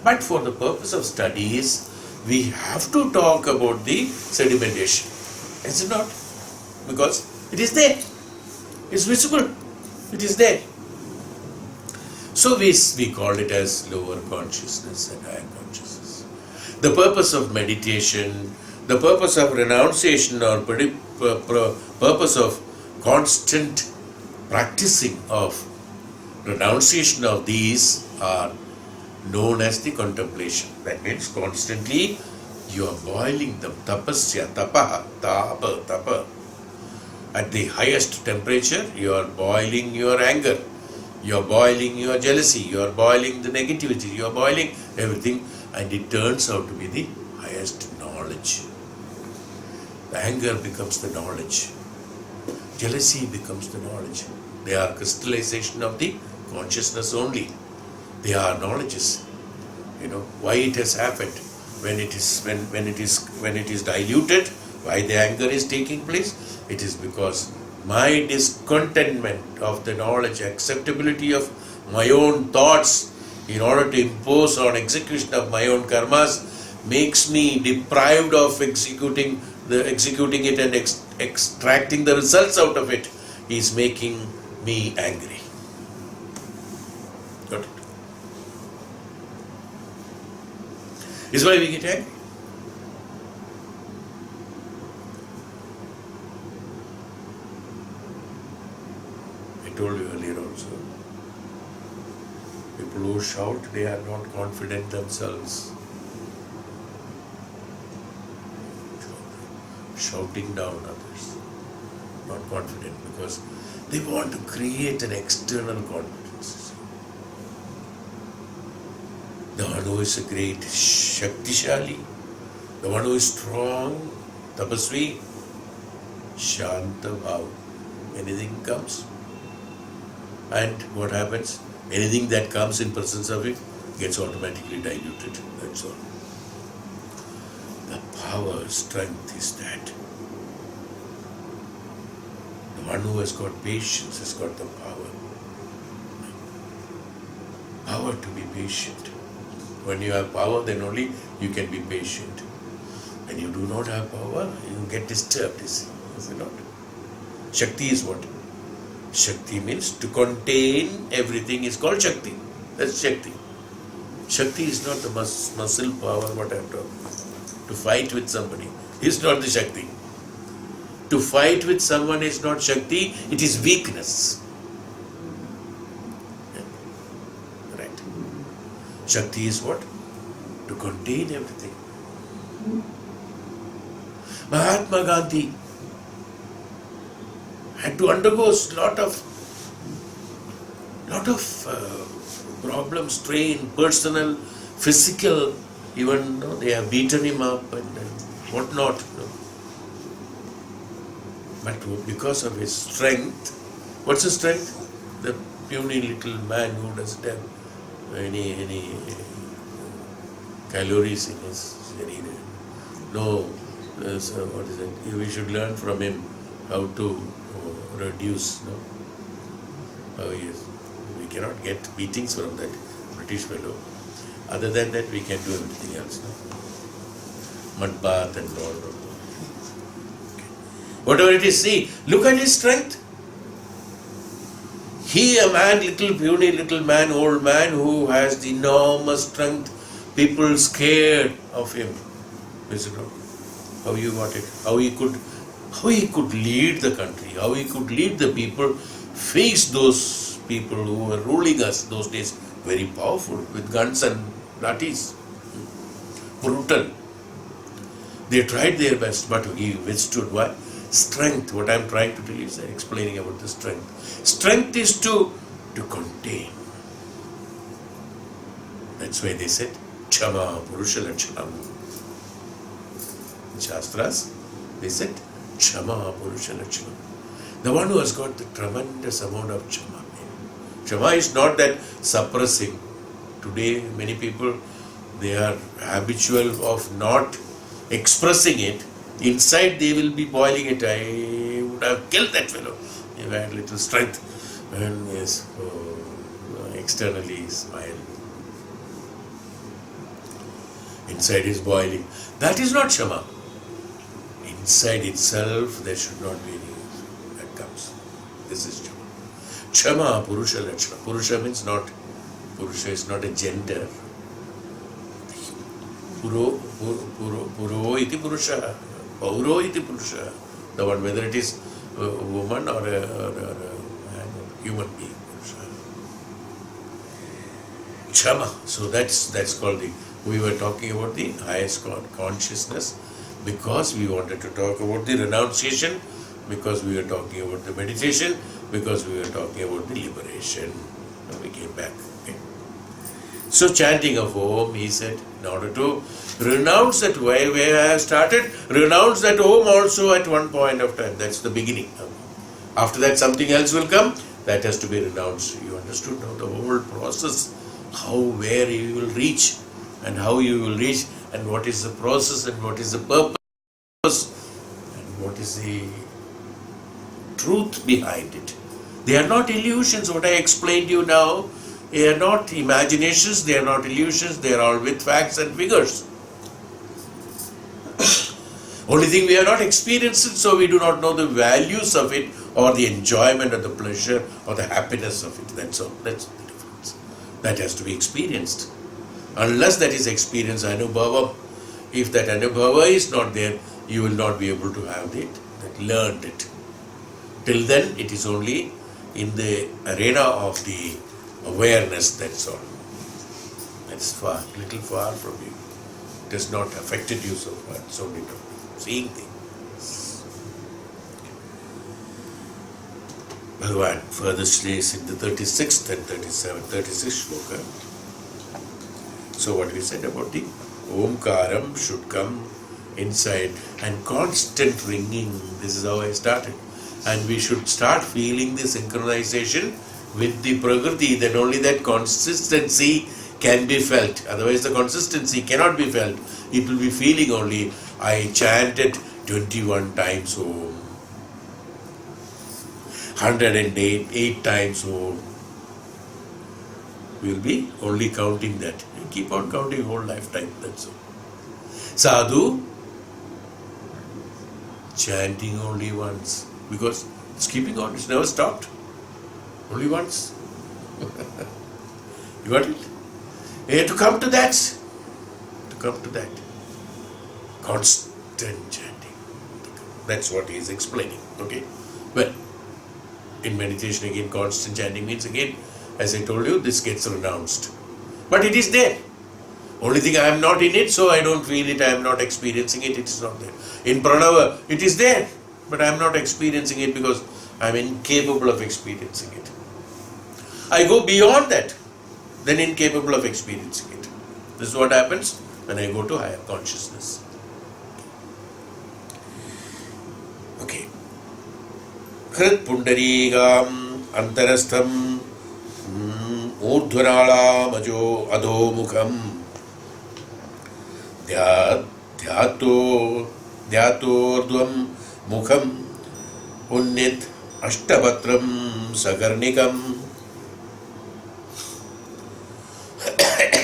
But for the purpose of studies, we have to talk about the sedimentation. Is it not? Because it is there. It's visible. It is there. So we call it as lower consciousness and higher consciousness. The purpose of meditation, the purpose of renunciation, or purpose of constant practicing of renunciation of these are known as the contemplation. That means constantly you are boiling them. Tapasya, tapaha, tapa. At the highest temperature, you are boiling your anger, you are boiling your jealousy, you are boiling the negativity, you are boiling everything, and it turns out to be the highest knowledge. The anger becomes the knowledge. Jealousy becomes the knowledge. They are crystallization of the consciousness only. They are knowledges. Why it has happened, when it is diluted, why the anger is taking place. It is because my discontentment of the knowledge, acceptability of my own thoughts in order to impose on execution of my own karmas makes me deprived of executing it and extracting the results out of it, is making me angry. Got it? Is why we get angry. I told you earlier also, people who shout, they are not confident themselves. Shouting down others, not confident, because they want to create an external confidence. The one who is a great Shaktishali, the one who is strong, Tapasvi, Shanta Bhav. Anything comes, and what happens? Anything that comes in presence of it gets automatically diluted. That's all. The power, strength is that. The one who has got patience has got the power. Power to be patient. When you have power, then only you can be patient. When you do not have power, you get disturbed, is it not? Shakti is what? Shakti means to contain everything is called Shakti. That's Shakti. Shakti is not the muscle power, what I am talking about. To fight with somebody is not the Shakti. To fight with someone is not Shakti, it is weakness. Right. Shakti is what? To contain everything. Mahatma Gandhi had to undergo a lot of problems, strain, personal, physical. Even they have beaten him up and whatnot. But because of his strength, what's his strength? The puny little man who doesn't have any calories in his body. No, so what is it? We should learn from him how to reduce. No? Oh yes, we cannot get beatings from that British fellow. Other than that, we can do everything else. No? Mud bath and all. Okay. Whatever it is, see, look at his strength. He, a man, little puny little man, old man who has the enormous strength, people scared of him. Is it not? How you got it? How he could lead the country, how he could lead the people, face those people who were ruling us those days, very powerful, with guns and lathis, brutal. They tried their best, but he withstood. Why? Strength. What I am trying to tell you is explaining about the strength. Strength is to contain. That's why they said, Chama Purusha Lakshanam. In Shastras, they said, Chama Purusha Lakshanam. The one who has got the tremendous amount of Kshama. Kshama is not that suppressing. Today, many people, they are habitual of not expressing it. Inside, they will be boiling it. I would have killed that fellow if I had little strength. And yes, externally smile. Inside is boiling. That is not Kshama. Inside itself, there should not be any. That comes. This is Kshama. Kshama, Purusha Lakshana. Purusha means not, Purusha is not a gender. Puro iti Purusha. Pauro iti Purusha. The one, whether it is a woman or a human being. Purusha. Kshama. So that's called the, we were talking about the highest consciousness because we wanted to talk about the renunciation, because we were talking about the meditation, because we were talking about the liberation. Now we came back. Okay. So chanting of Om, he said, in order to renounce that where I have started, renounce that Om also at one point of time. That's the beginning. After that something else will come, that has to be renounced. You understood now the whole process, how, where you will reach and how you will reach and what is the process and what is the purpose and what is the truth behind it. They are not illusions. What I explained to you now, they are not imaginations, they are not illusions, they are all with facts and figures. Only thing we have not experienced it, so we do not know the values of it or the enjoyment or the pleasure or the happiness of it. That's all. That's the difference. That has to be experienced. Unless that is experienced, anubhava, if that anubhava is not there, you will not be able to have it, that learned it. Till then, it is only in the arena of the awareness, that's all. That's far, little far from you. It has not affected you so far. It's only seeing things. Bhagavan further says in the 36th and 36th shloka. So what we said about the Omkaram should come inside and constant ringing. This is how I started. And we should start feeling the synchronization with the Prakriti, then only that consistency can be felt. Otherwise the consistency cannot be felt. It will be feeling only. I chanted 21 times Om, 108 times Om. We will be only counting that. You keep on counting whole lifetime, that's all. Sadhu, chanting only once. Because it's keeping on, it's never stopped. Only once. You got it? You have to come to that. To come to that. Constant chanting. That's what he is explaining. Okay? Well, in meditation again, constant chanting means again, as I told you, this gets renounced. But it is there. Only thing I am not in it, so I don't feel it, I am not experiencing it, it is not there. In pranava, it is there, but I am not experiencing it because I am incapable of experiencing it. I go beyond that, then incapable of experiencing it. This is what happens when I go to higher consciousness. Okay. Krit pundarigam antarastham urdhvanala majo adho mukham ध्यातोर्ध्वं मुखम उन्नित अष्टपत्रम सगर्णिकम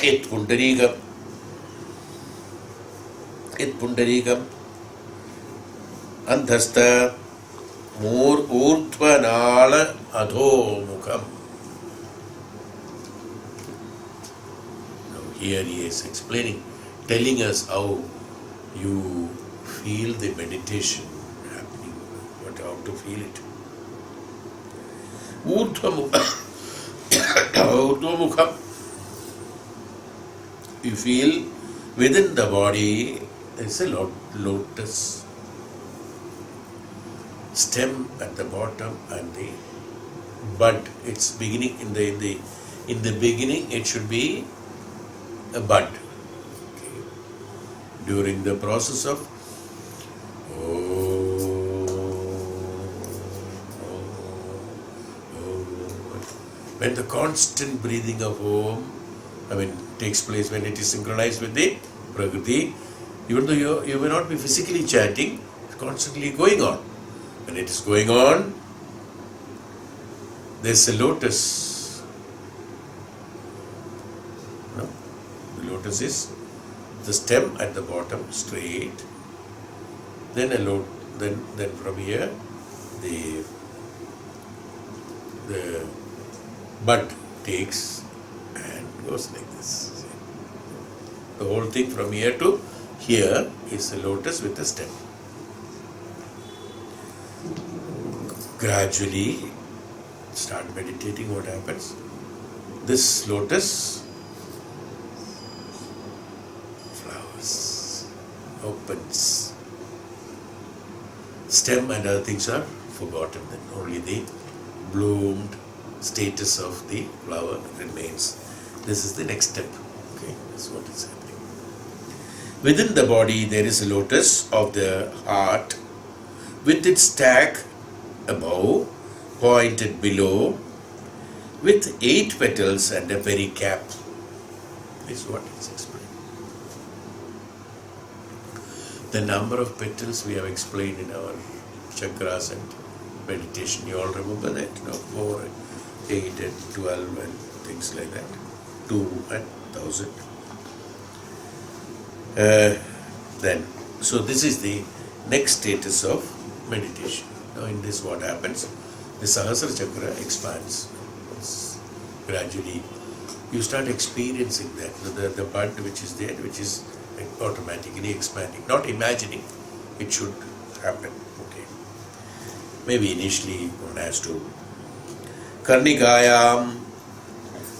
इत पुंडरीकम अंधस्थ ऊर्ध्वनाल अधो मुखम. Here he is explaining, telling us how you feel the meditation happening, how to feel it. Urdhva you feel within the body there is a lotus stem at the bottom and the bud. It's beginning in the beginning it should be a bud. During the process of When the constant breathing of Om, takes place, when it is synchronized with the Prakriti, even though you may not be physically chanting, it's constantly going on. When it is going on, there's a lotus. No? The lotus is the stem at the bottom, straight. Then then from here, the bud takes and goes like this. The whole thing from here to here is a lotus with a stem. Gradually start meditating. What happens? This lotus flowers, opens. Stem and other things are forgotten. Then only the bloomed status of the flower remains. This is the next step. Okay, that's what is happening. Within the body there is a lotus of the heart with its stack above, pointed below, with 8 petals and a pericap. This is what is explained. The number of petals we have explained in our chakras and meditation. You all remember that? 4, 8 and 12 and things like that. 2 and 1000. Then, so this is the next status of meditation. Now in this what happens? The Sahasra Chakra expands. Gradually you start experiencing that. The bud which is there, which is automatically expanding. Not imagining, it should happen. Okay. Maybe initially one has to Karnikayam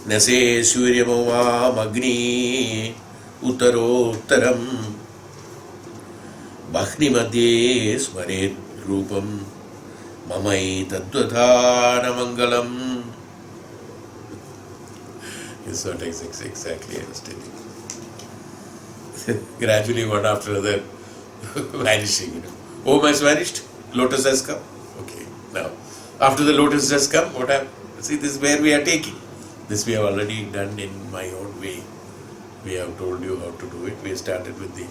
Nase Suryamovam Agni Uttarottaram Bhakni Madhye Smaret Rupam Mamai Tattvathana Mangalam. It's not exactly I was telling. Gradually one after another vanishing. Om has vanished, lotus has come. Okay, now after the lotus has come, what happened? See, this is where we are taking. This we have already done in my own way. We have told you how to do it. We started with the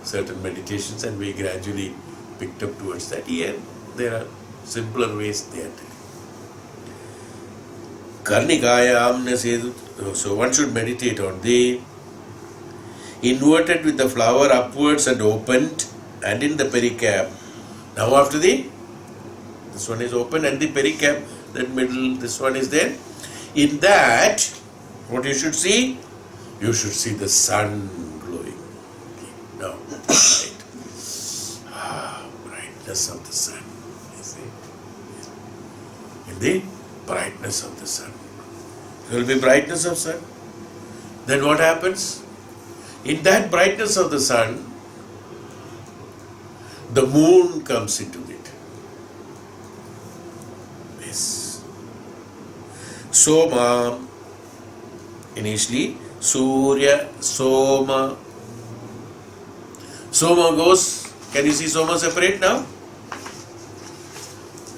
certain meditations and we gradually picked up towards that. Here there are simpler ways there. Karnikayam Nasedu. So one should meditate on the inverted with the flower upwards and opened and in the pericap. Now after this one is open and the pericap, that middle, this one is there. In that, what you should see? You should see the sun glowing. Okay. Now, right. Brightness of the sun. You see? In the brightness of the sun. There will be brightness of sun. Then what happens? In that brightness of the sun, the moon comes into it. Yes. Soma, initially, Surya, Soma. Soma goes, can you see Soma separate now?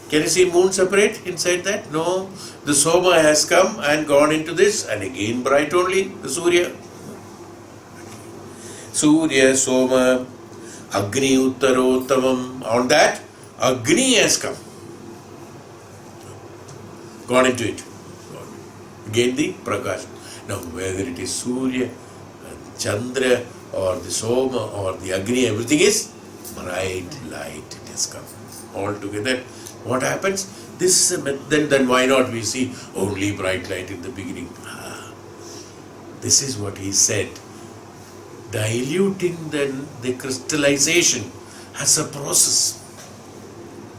Can you see moon separate inside that? No. The Soma has come and gone into this and again bright only, the Surya. Surya, Soma, Agni, Uttarottamam. On that, Agni has come. Gone into it. Again the Prakash. Now whether it is Surya, Chandra or the Soma or the Agni, everything is bright light. It has come all together. What happens? This then why not we see only bright light in the beginning? This is what he said. Diluting then the crystallization has a process,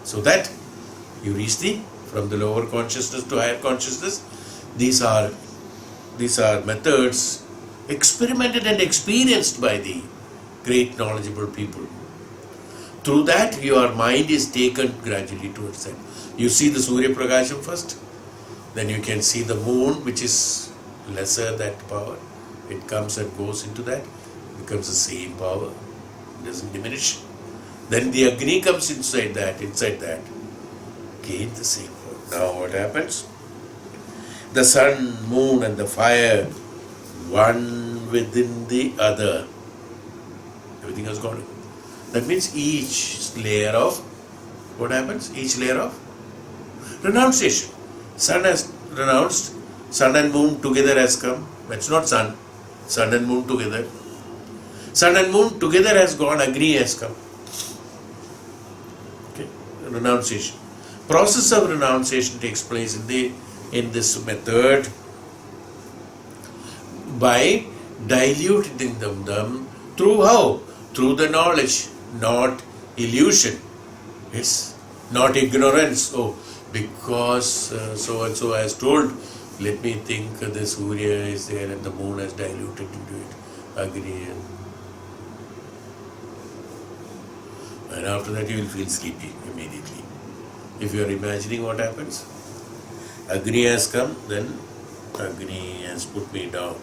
so that you reach from the lower consciousness to higher consciousness. These are methods experimented and experienced by the great knowledgeable people. Through that, your mind is taken gradually towards that. You see the Surya Prakasham first, then you can see the moon, which is lesser that power. It comes and goes into that, becomes the same power, it doesn't diminish. Then the Agni comes inside that, gain the same power. Now what happens? the sun, moon and the fire, one within the other. Everything has gone. That means each layer of, what happens? Each layer of renunciation. Sun has renounced, sun and moon together has come. It's not sun, sun and moon together. Sun and moon together has gone, Agni has come. Okay, renunciation. Process of renunciation takes place in this method by diluting them through how? Through the knowledge, not illusion. Yes, not ignorance. Oh, because so and so has told, let me think the Surya is there and the moon has diluted into it. Agni. And after that you will feel sleepy immediately. If you are imagining what happens, Agni has come, then Agni has put me down.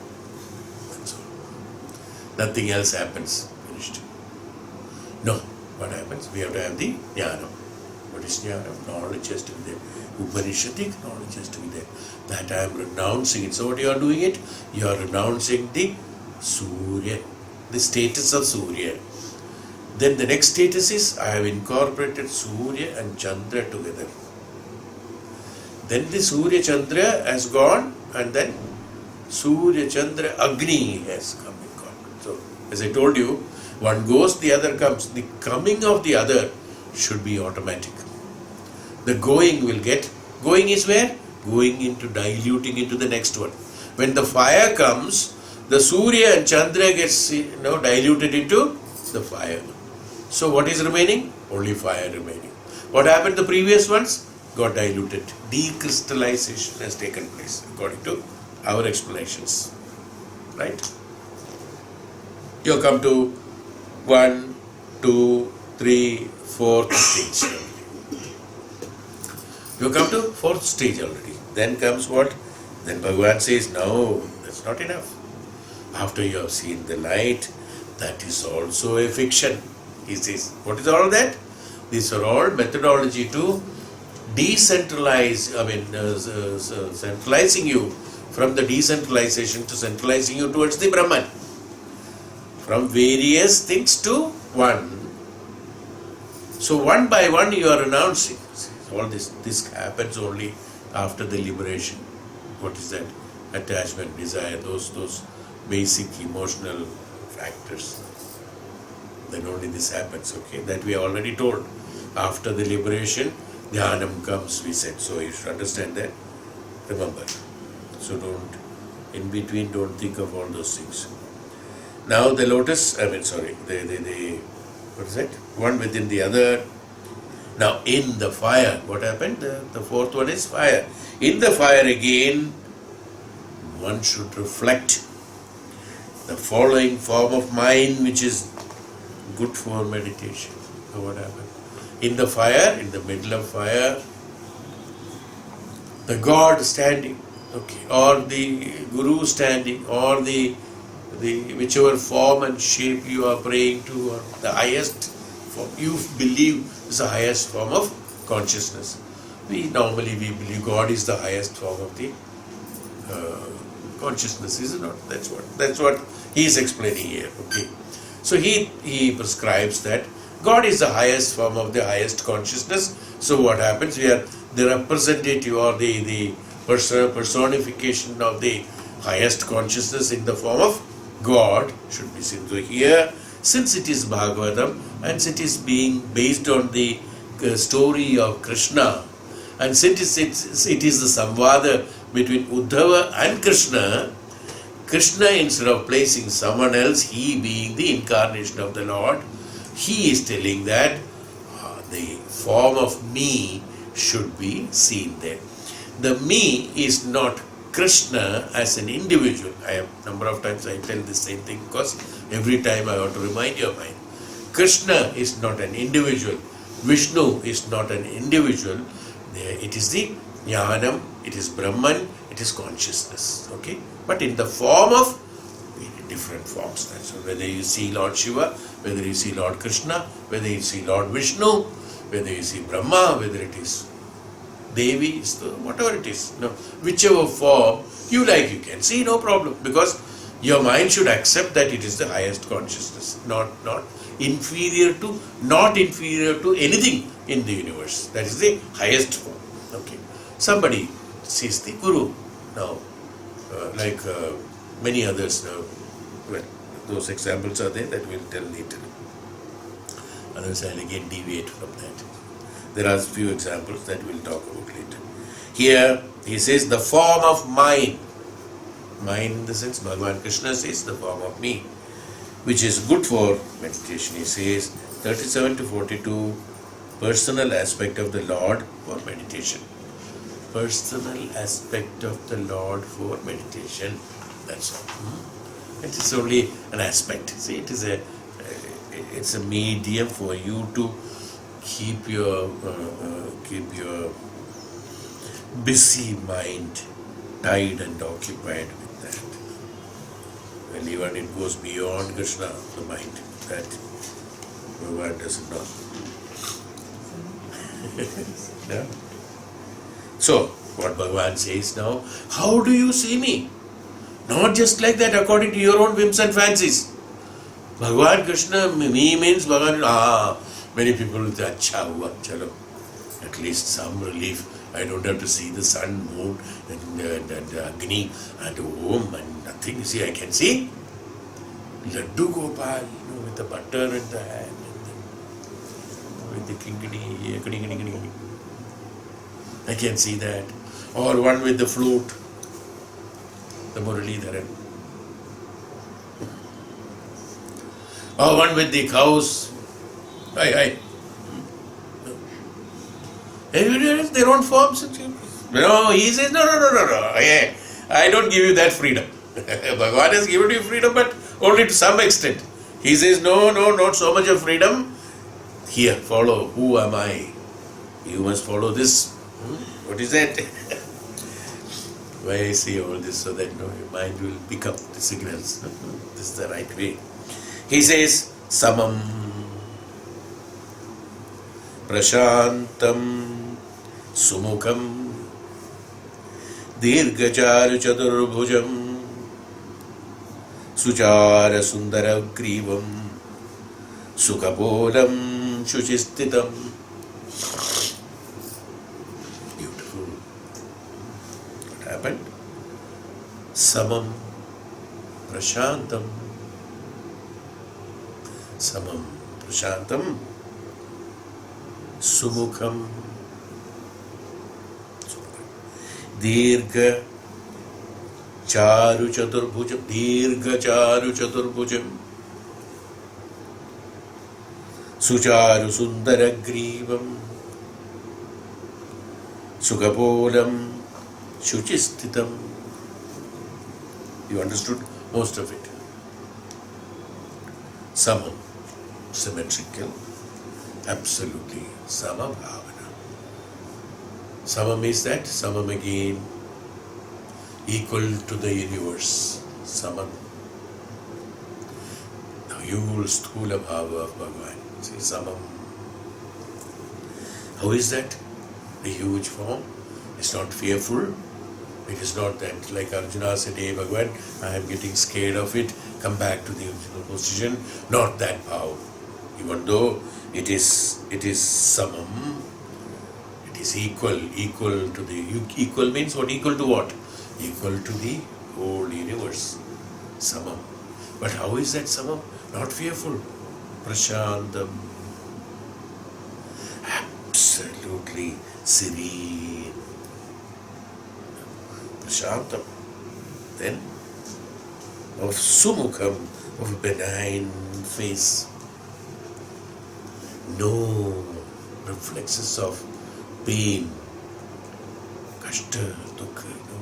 That's all. Nothing else happens. Finished. No. What happens? We have to have the DHYANAM. What is DHYANAM? Knowledge has to be there. Upanishadic knowledge has to be there. That I am renouncing it. So what you are doing it? You are renouncing the Surya, the status of Surya. Then the next status is, I have incorporated Surya and Chandra together. Then the Surya Chandra has gone, and then Surya Chandra Agni has come in contact. So, as I told you, one goes, the other comes. The coming of the other should be automatic. The going will get, going is where? Going into diluting into the next one. When the fire comes, the Surya and Chandra gets diluted into the fire. So what is remaining? Only fire remaining. What happened the previous ones? Got diluted. Decrystallization has taken place according to our explanations. Right? You come to 1, 2, 3, 4th stage. You come to 4th stage already. Then comes what? Then Bhagavan says, no, that's not enough. After you have seen the light, that is also a fiction. He says, what is all that? These are all methodology to decentralize, centralizing you from the decentralization to centralizing you towards the Brahman. From various things to one. So one by one you are renouncing. All this happens only after the liberation. What is that? Attachment, desire, those basic emotional factors. Then only this happens, okay? That we already told. After the liberation, DHYANAM comes, we said. So you should understand that. Remember. So in between, don't think of all those things. Now the lotus, what is that? One within the other. Now in the fire, what happened? The fourth one is fire. In the fire again, one should reflect the following form of mind, which is good for meditation. So what happened? In the fire, in the middle of fire, the God standing, okay, or the Guru standing, or the whichever form and shape you are praying to, or the highest form you believe is the highest form of consciousness. We believe God is the highest form of the consciousness, is it not? That's what he is explaining here. Okay, so he prescribes that God is the highest form of the highest consciousness. So what happens? We are the representative or the personification of the highest consciousness in the form of God should be seen. So here, since it is Bhagavatam and it is being based on the story of Krishna, and since it is the samvada between Uddhava and Krishna, instead of placing someone else, he being the incarnation of the Lord, he is telling that the form of me should be seen there. The me is not Krishna as an individual. Number of times I tell the same thing because every time I want to remind your mind. Krishna is not an individual. Vishnu is not an individual. It is the Jnanam, it is Brahman, it is consciousness. Okay? But in the form of different forms. So whether you see Lord Shiva, whether you see Lord Krishna, whether you see Lord Vishnu, whether you see Brahma, whether it is Devi is the whatever it is. No, whichever form you like, you can see, no problem. Because your mind should accept that it is the highest consciousness, not inferior to anything in the universe. That is the highest form. Okay. Somebody sees the Guru now, many others now. Well, those examples are there that we'll tell later. Others I'll again deviate from that. There are few examples that we'll talk about later. Here he says the form of mind. Mind in the sense Bhagavan Krishna says the form of me, which is good for meditation. He says 37 to 42, personal aspect of the Lord for meditation. Personal aspect of the Lord for meditation. That's all. It is only an aspect. See, it's a medium for you to keep your busy mind tied and occupied with that. Well, even it goes beyond Krishna, the mind, that Bhagavan doesn't know. Yeah? So, what Bhagavan says now, how do you see me? Not just like that according to your own whims and fancies. Bhagavan Krishna, me means Bhagavan, many people will say, acha hua, chalo. At least some relief. I don't have to see the sun, moon, and Agni, and Om, and nothing. You see, I can see Laddu Gopal, with the butter in the hand, and with the kingini. I can see that. Or one with the flute, the Muralidharan. Or one with the cows. Aye. Everybody has their own forms. No, he says, no. I don't give you that freedom. Bhagavan has given you freedom, but only to some extent. He says, no, not so much of freedom. Here, follow. Who am I? You must follow this. What is that? Why I say all this? So that your mind will pick up the signals. This is the right way. He says, Samam Prashantam Sumukham Dirgacharu Chaturbhujam Suchara Sundara Grivam Sukhapolam Shuchistitam. Beautiful. What happened? Samam Prashantam. Samam Prashantam Sumukham Dirga Charu Chaturbhujam. Dirga Charu Chaturbhujam Sucharu Sundara Grivam Sukhapolam Shuchistitam. You understood most of it. Samam, symmetrical, absolutely samabhavana. Samam is that, samam again, equal to the universe. Saman. The whole sthula bhava of Bhagavan. See, samam. How is that? The huge form. It's not fearful. It is not that, like Arjuna said, hey Bhagavan, I am getting scared of it, come back to the original position. Not that power. Even though it is samam, it is equal to the, equal means what? Equal to what? Equal to the whole universe. Samam. But how is that samam? Not fearful. Prashantam. Absolutely serene. Prashantam. Then of sumukham, of a benign face. No reflexes of pain, kashta, dukkha. No.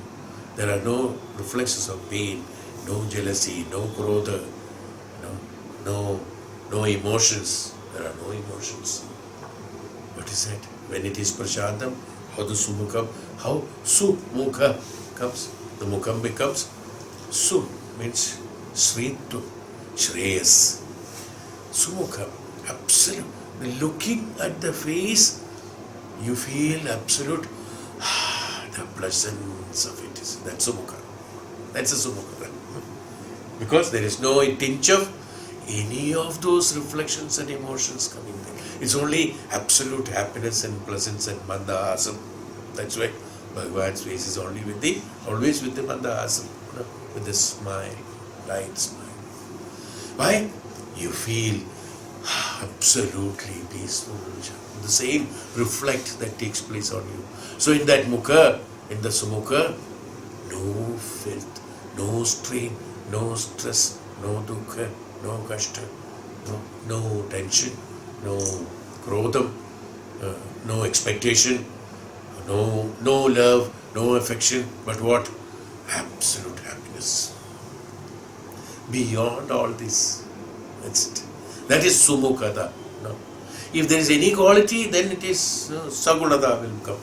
There are no reflexes of pain, no jealousy, no krodha, no emotions. There are no emotions. What is that? When it is prashantam, how the sumukham, how sumukha comes, the mukham becomes su, means sritu, shreyas. Sumukham, absolute. Looking at the face, you feel absolute the pleasance of it is, that's Sumukha. That's a Sumukha. Because there is no tinge of any of those reflections and emotions coming there. It's only absolute happiness and pleasance and mandahasam. That's why Bhagavan's face is always with the mandahasam, with the smile, light smile. Why? You feel absolutely peaceful. The same reflect that takes place on you. So in that mukha, in the sumukha, no filth, no strain, no stress, no dukkha, no kashta, no tension, no krodham, no expectation, no love, no affection, but what? Absolute happiness. Beyond all this. That's it. That is sumukhada. No. If there is any quality, then it is sagunada will come.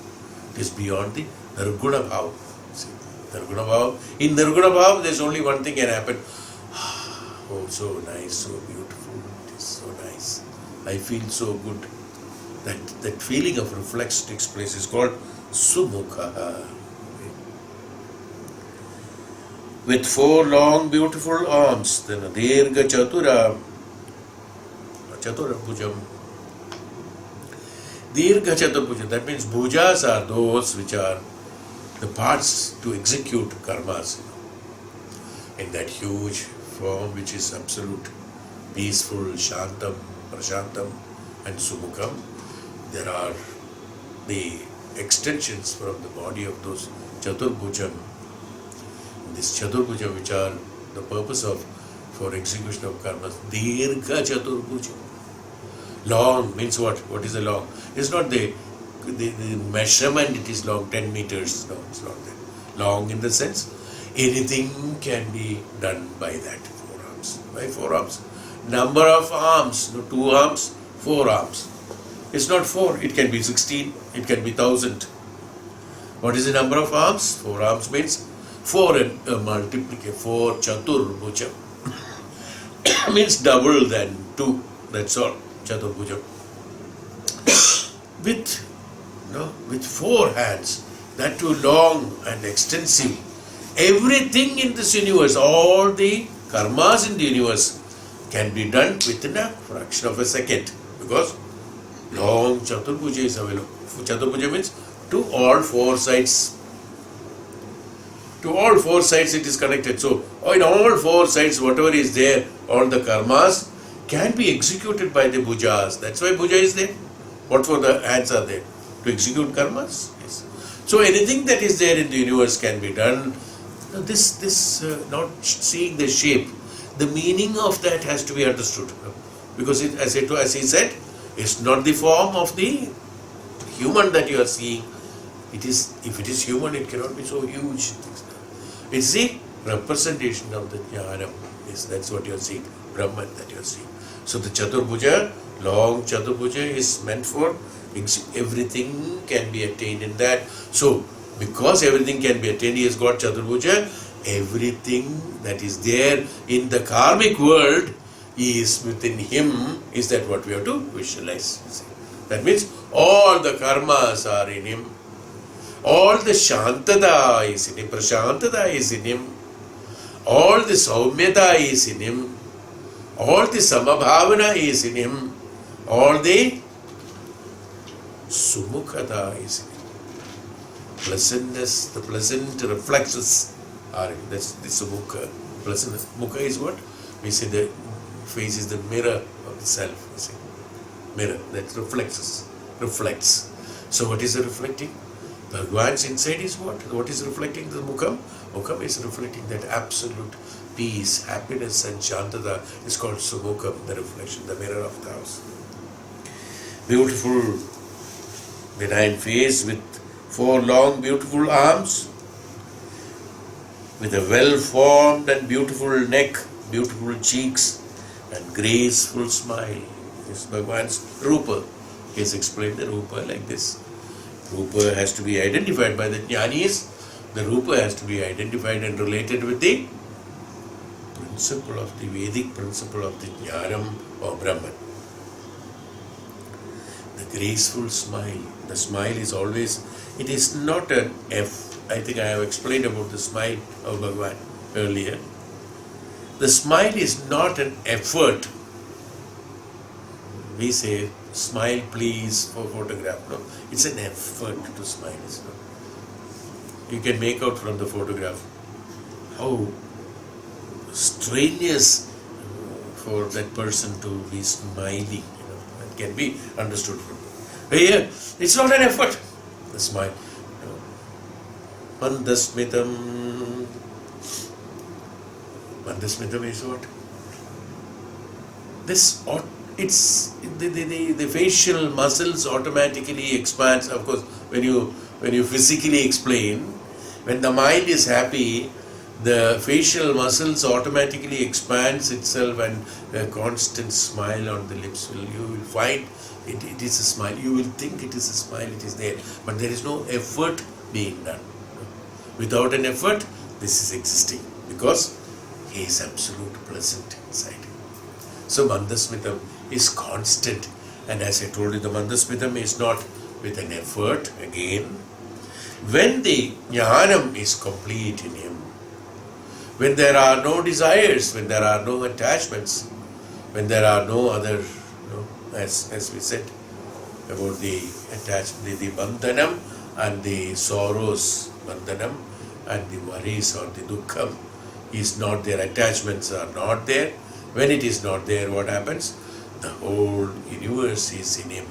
It is beyond the nirguna bhav. See, nirguna bhav. In nirguna bhav, there is only one thing can happen. Oh, so nice, so beautiful. It is so nice. I feel so good. That feeling of reflex takes place is called sumukha. With 4 long, beautiful arms, then a dirgha chatura bhujam. Dirgha chatura bhujam. That means bhujas are those which are the parts to execute karmas. In that huge form which is absolute, peaceful, shantam, prashantam and sumukham, there are the extensions from the body of those chaturbhujam. This chaturbhujam, which are the purpose for execution of karmas, dirgha chaturbhujam. Long means what? What is a long? It's not the measurement, it is long, 10 meters. No, it's not that. Long in the sense, anything can be done by that 4 arms. By 4 arms. Number of arms, no, 2 arms, 4 arms. It's not 4, it can be 16, it can be 1,000. What is the number of arms? 4 arms means 4 and multiplicate 4 chaturbhujam means double than 2. That's all. Chaturbhujam with 4 hands, that too long and extensive. Everything in this universe, all the karmas in the universe can be done within a fraction of a second, because long chaturbhuja is available. Chaturbhuja means to all 4 sides. To all 4 sides it is connected. So, in all 4 sides, whatever is there, all the karmas can be executed by the bhujas. That's why bhuja is there. What for the hands are there? To execute karmas? Yes. So, anything that is there in the universe can be done. Now, not seeing the shape, the meaning of that has to be understood. Because as he said, it's not the form of the human that you are seeing. If it is human, it cannot be so huge. It's the representation of the DHYANAM. Yes, that's what you are seeing, Brahman that you are seeing. So the Chaturbhuja, long Chaturbhuja is meant for everything can be attained in that. So because everything can be attained, he has got Chaturbhuja. Everything that is there in the karmic world is within him. Is that what we have to visualize? That means all the karmas are in him. All the shantada is in him, prashantada is in him, all the saumyata is in him, all the samabhavana is in him, all the sumukhata is in him. Pleasantness, the pleasant reflexes are in him. That's the sumukha. Pleasantness. Mukha is what? We say the face is the mirror of the self. We say. Mirror, that reflects. So what is the reflecting? Bhagwan's inside is what? What is reflecting the mukham? Mukham is reflecting that absolute peace, happiness and shantada is called sumukham, the reflection, the mirror of the house. Beautiful, benign face with 4 long, beautiful arms, with a well-formed and beautiful neck, beautiful cheeks and graceful smile. This is Bhagwan's Rupa. He has explained the Rupa like this. Rupa has to be identified by the jnanis. The Rupa has to be identified and related with the principle of the Vedic principle of the Jnanam or Brahman. The graceful smile. The smile is always, it is not an F. I think I have explained about the smile of Bhagavan earlier. The smile is not an effort. We say, smile please for photograph. No, it's an effort to smile. It's not. You can make out from the photograph how strenuous for that person to be smiling. It can be understood from here. It's not an effort. The smile. Mandasmitam. Mandasmitam is what? It's the facial muscles automatically expands. Of course, when you physically explain, when the mind is happy, the facial muscles automatically expands itself, and a constant smile on the lips you will find it is a smile. You will think it is a smile, it is there, but there is no effort being done. Without an effort, this is existing because he is absolute pleasant inside. So Mandasmitam is constant, and as I told you, the Mandasmitam is not with an effort again. When the Jnanam is complete in him, when there are no desires, when there are no attachments, when there are no other, as we said about the attachment, the bandhanam and the sorrows, bandhanam and the worries or the dukkham is not there, attachments are not there. When it is not there, what happens? The whole universe is in him.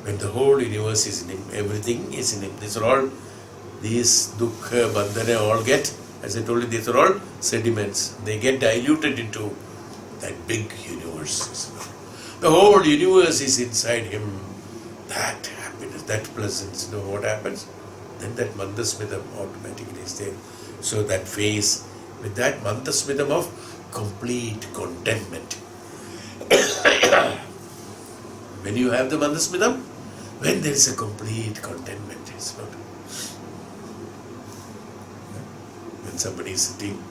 When the whole universe is in him, everything is in him. These are all, these dukkha, bandhana all get, as I told you, these are all sediments. They get diluted into that big universe. The whole universe is inside him. That happiness, that pleasance, what happens? Then that Mandasmitam automatically is there. So that face, with that Mandasmitam of complete contentment. When you have the Mandasmitam, when there is a complete contentment, it's not. When somebody is sitting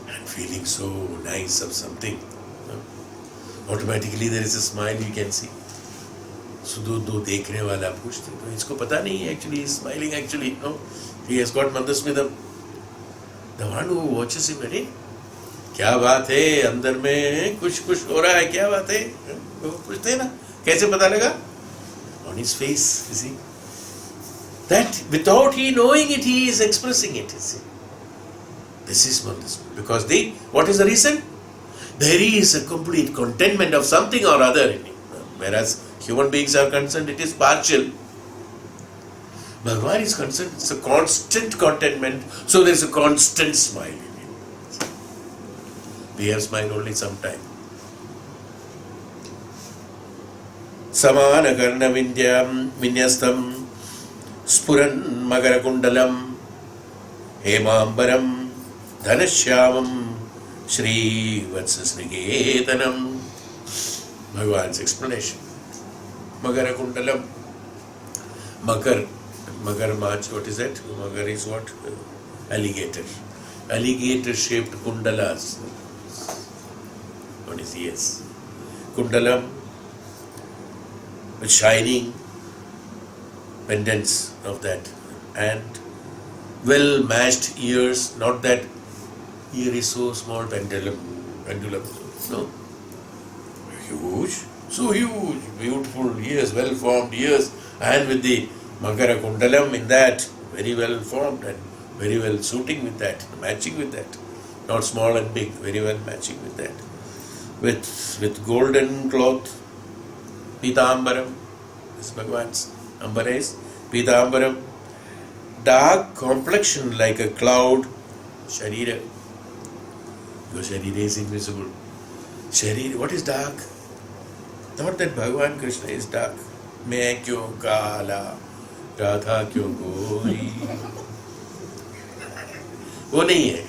and feeling so nice of something, automatically there is a smile you can see. So दो देखने वाला पूछते तो इसको पता नहीं है actually he's smiling actually, no, he has got Mandasmitam. The one who watches him, अरे क्या बात है, अंदर में कुछ हो रहा है, क्या बात है, वो पूछते हैं ना, कैसे पता लगा? On his face, you see. That without he knowing it, he is expressing it, you see. This is Mandasmitam. Because what is the reason? There is a complete contentment of something or other in him. Whereas human beings are concerned, it is partial. Bhagavan is concerned, it's a constant contentment, so there is a constant smile in him. We have smiled only sometime. Samana karna vindyam vinyastam spuran magarakundalam hemambaram dhanashyamam Shri Vatsasnigetanam. Bhagavan's explanation. Magara Kundalam. Magar Mach, what is that? Magar is what? Alligator. Alligator shaped kundalas. What is yes? Kundalam with shining pendants of that, and well matched ears, not that ear is so small, pendulum, no, huge, so huge, beautiful ears, well formed ears, and with the Magara Kundalam in that, very well formed and very well suiting with that, matching with that, not small and big, very well matching with that, with golden cloth, Pitambaram, this Bhagavan's Ambara is Pitambaram, dark complexion like a cloud, Sharira. Because Sharira is invisible. Sharira, what is dark? Not that Bhagavan Krishna is dark. Main kyo kala, Radha kyo gori. वो नहीं है.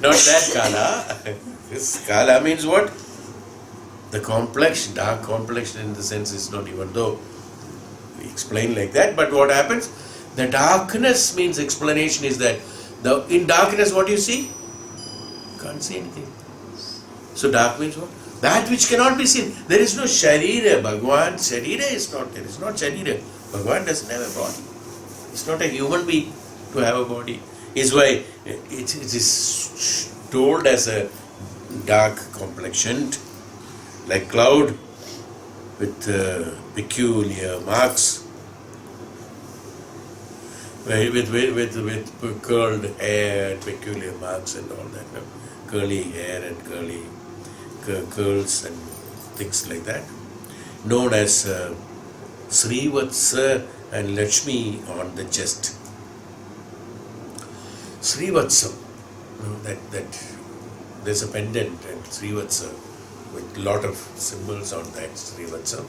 Not that kala. This kala means what? The complexion, dark complexion in the sense is not, even though we explain like that, but what happens? The darkness means explanation is that in darkness what you see? Can't see anything. So dark means what? That which cannot be seen. There is no Sharira. Bhagavan, Sharira is not there. It's not Sharira. Bhagavan doesn't have a body. It's not a human being to have a body. Is why it is told as a dark complexioned, like cloud with peculiar marks, with curled hair and peculiar marks and all that, no? Curly hair and curls and things like that, known as Srivatsa and Lakshmi on the chest. Srivatsam, that there's a pendant and Srivatsa with lot of symbols on that Srivatsa,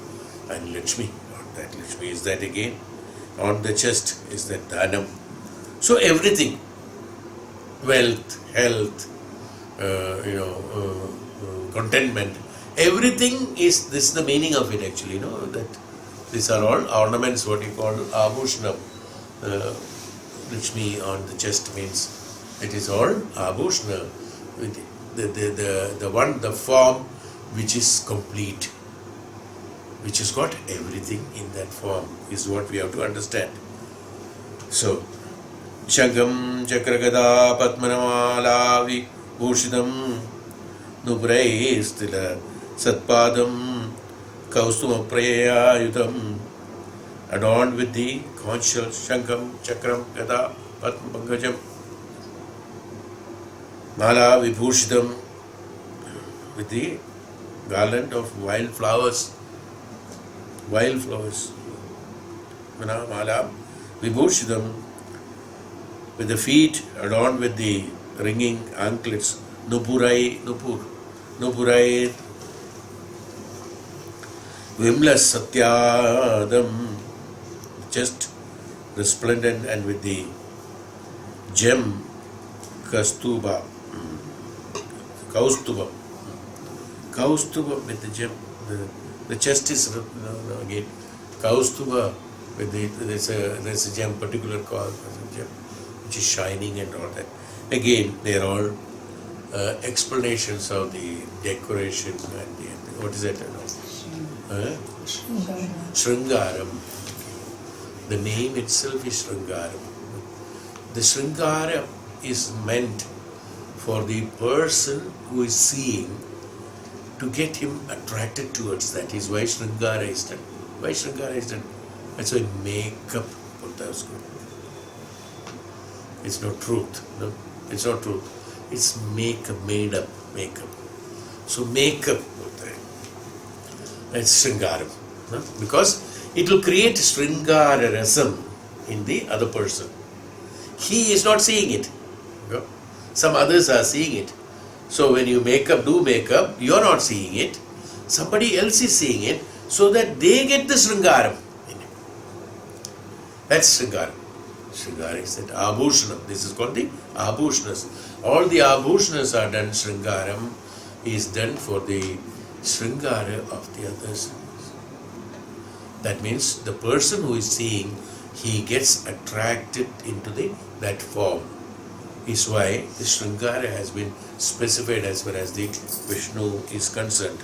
and Lakshmi on that. Lakshmi is that again. On the chest is that Dhanam. So everything, wealth, health, contentment, everything is, this is the meaning of it actually, that these are all ornaments, what you call Abhushanam. Lakshmi on the chest means it is all Abhushana, the form which is complete, which has got everything in that form, is what we have to understand. So, Shankam Chakragada Padmanamala Vibhushidam Nubrai Stila Satpadam Kaustuma Prayayutam, adorned with the conchal Shankam Chakram Gada Padma Pankajam Mala Vibhushidam, with the garland of wildflowers. Mala Vibhushidam, with the feet adorned with the ringing anklets. Nupurai Vimlas Satyadam, just resplendent and with the gem Kaustuba with the gem. The chest is again Kaustuba with there's a gem, particular called gem, which is shining and all that. Again, they are all explanations of the decoration and what is that? Shringaram. The name itself is Shringaram. The Shringara is meant for the person who is seeing, to get him attracted towards that. Is why Shringara is done. Why Shringara is done? That's why makeup. It's not truth. No, it's not truth. It's makeup, made up makeup. So makeup, that's Shringaram. No? Because it will create Shringara rasam in the other person. He is not seeing it. No? Some others are seeing it. So when you do makeup, you are not seeing it. Somebody else is seeing it, so that they get the Shringaram in it. That's Shringaram. Shringara is that Abhushana. This is called the Abhushanas. All the Abhushanas are done. Shringaram is done for the Shringara of the others. That means the person who is seeing, he gets attracted into that form. Is why the Shringara has been specified as far as the Vishnu is concerned,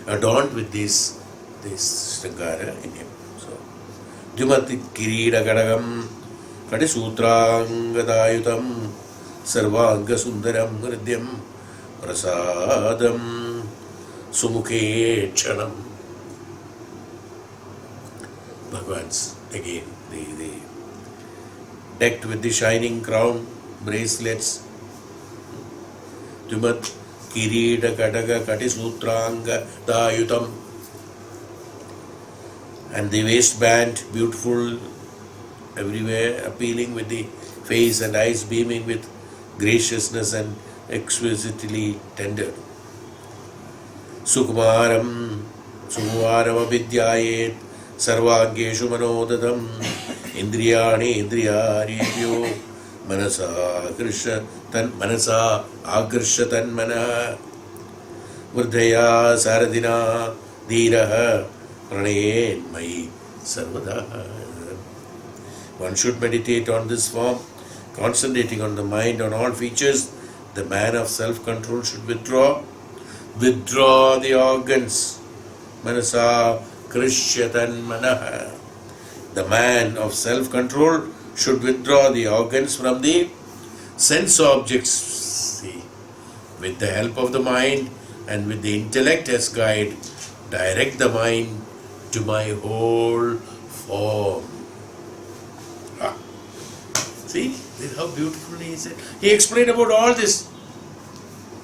adorned with this Shringara in him. So, Dhumati Kirida Kadagam Kadisutrangadayutam Sarvanga Sundaram Hridyam Prasadam Sumukhe Chanam. Bhagwan's again, the decked with the shining crown, bracelets, Tumat Kirida Kadaga Katisutranga Dayutam, and the waistband, beautiful everywhere, appealing with the face and eyes beaming with graciousness and exquisitely tender. Sukumaram Avidyayet Sarvageshu Manodadam Indriyani Indriyarebhyo Manasa Agrisha Tanmana Vrdhaya Saradina Dhiraha Pranayen Mai Sarvada. One should meditate on this form, concentrating on the mind, on all features. The man of self-control should withdraw withdraw the organs. Manasa krishyatan manaha. The man of self-control should withdraw the organs from the sense objects. See, with the help of the mind and with the intellect as guide, direct the mind to my whole form. See, this is how beautifully he said. He explained about all this.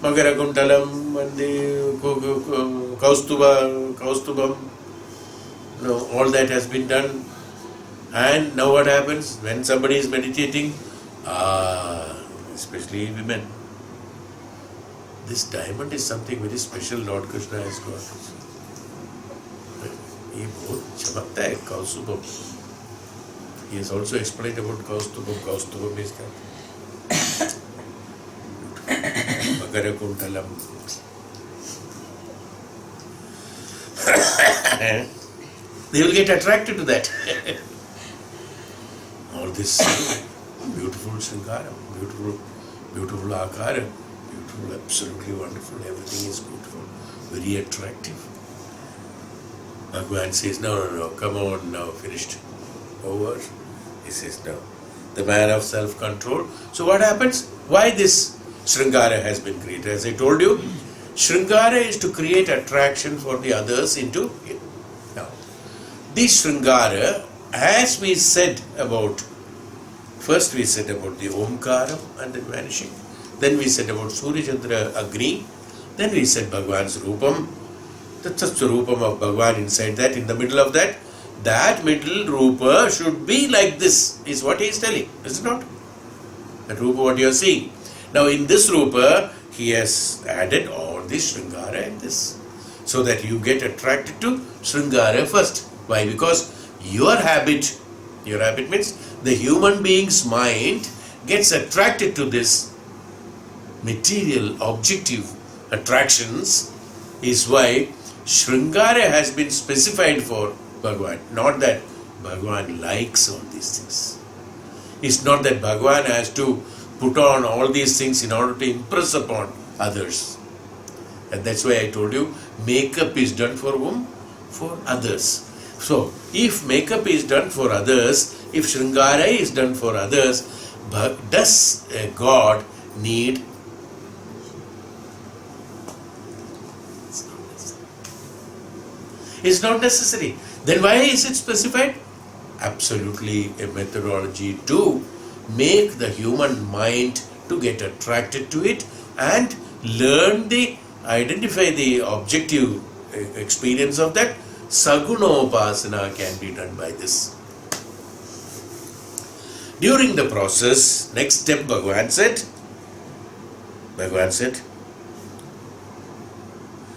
Magara Kuntalam and the Kaustubam. No, all that has been done. And now what happens? When somebody is meditating, especially women, this diamond is something very special Lord Krishna has got. He both chamakta hai, Kaustubam. He has also explained about Kaustubam. Kaustubam is that. Magara Kuntalam. They will get attracted to that. All this beautiful Sringara, beautiful Akara, beautiful, absolutely wonderful, everything is beautiful, very attractive. Bhagavan says, no, come on now, finished, over. He says, no. The man of self-control. So what happens? Why this Sringara has been created? As I told you, Sringara is to create attraction for the others into it. Now, this Sringara, as we said about, first we said about the Omkaram and then vanishing, then we said about Surya Chandra Agni, then we said Bhagavan's Rupam, the Rupam of Bhagavan inside that, in the middle of that, that middle Rupa should be like this, is what he is telling, is it not? That Rupa what you are seeing. Now in this Rupa, he has added all this Sringara and this, so that you get attracted to Sringara first. Why? Because your habit means the human being's mind gets attracted to this material, objective attractions, is why Sringara has been specified for Bhagavan. Not that Bhagavan likes all these things. It's not that Bhagavan has to put on all these things in order to impress upon others. And that's why I told you, makeup is done for whom? For others. So, if makeup is done for others, if Sringara is done for others, does God need? It's not necessary. Then why is it specified? Absolutely a methodology to make the human mind to get attracted to it and identify the objective experience of that. Sagunopasana can be done by this. During the process, next step Bhagavan said,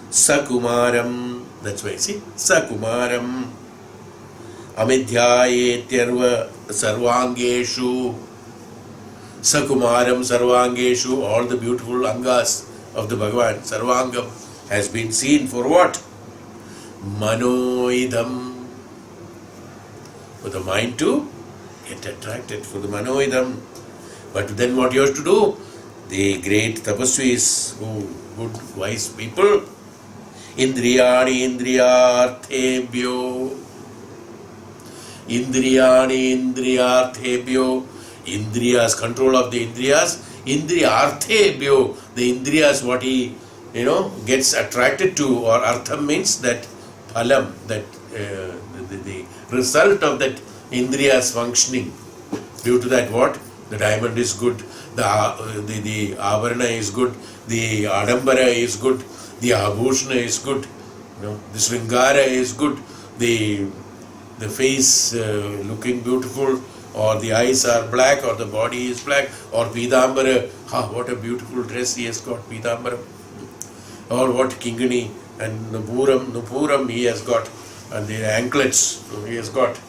Sakumaram, that's why see, Sakumaram, Amidhyayetyarva Sarvangeshu, Sakumaram Sarvangeshu, all the beautiful angas of the Bhagavan, Sarvangam has been seen for what? Manoidam, for the mind to get attracted, for the Manoidam. But then what you have to do? The great tapasvis, good wise people, Indriyani Indriyarthebhyo, Indriyani Indriyarthebhyo, Indriyas, control of the Indriyas, Indriyarthebhyo, the Indriyas what he gets attracted to, or Artham means that phalam, that the result of that Indriyas functioning. Due to that what? The diamond is good, the Avarana is good, the Adambara is good, the Abhushana is good, the Sringara is good, the face looking beautiful, or the eyes are black, or the body is black, or Pidambara, what a beautiful dress he has got, Pidambara, or what Kingani and Nupuram he has got, and the anklets he has got.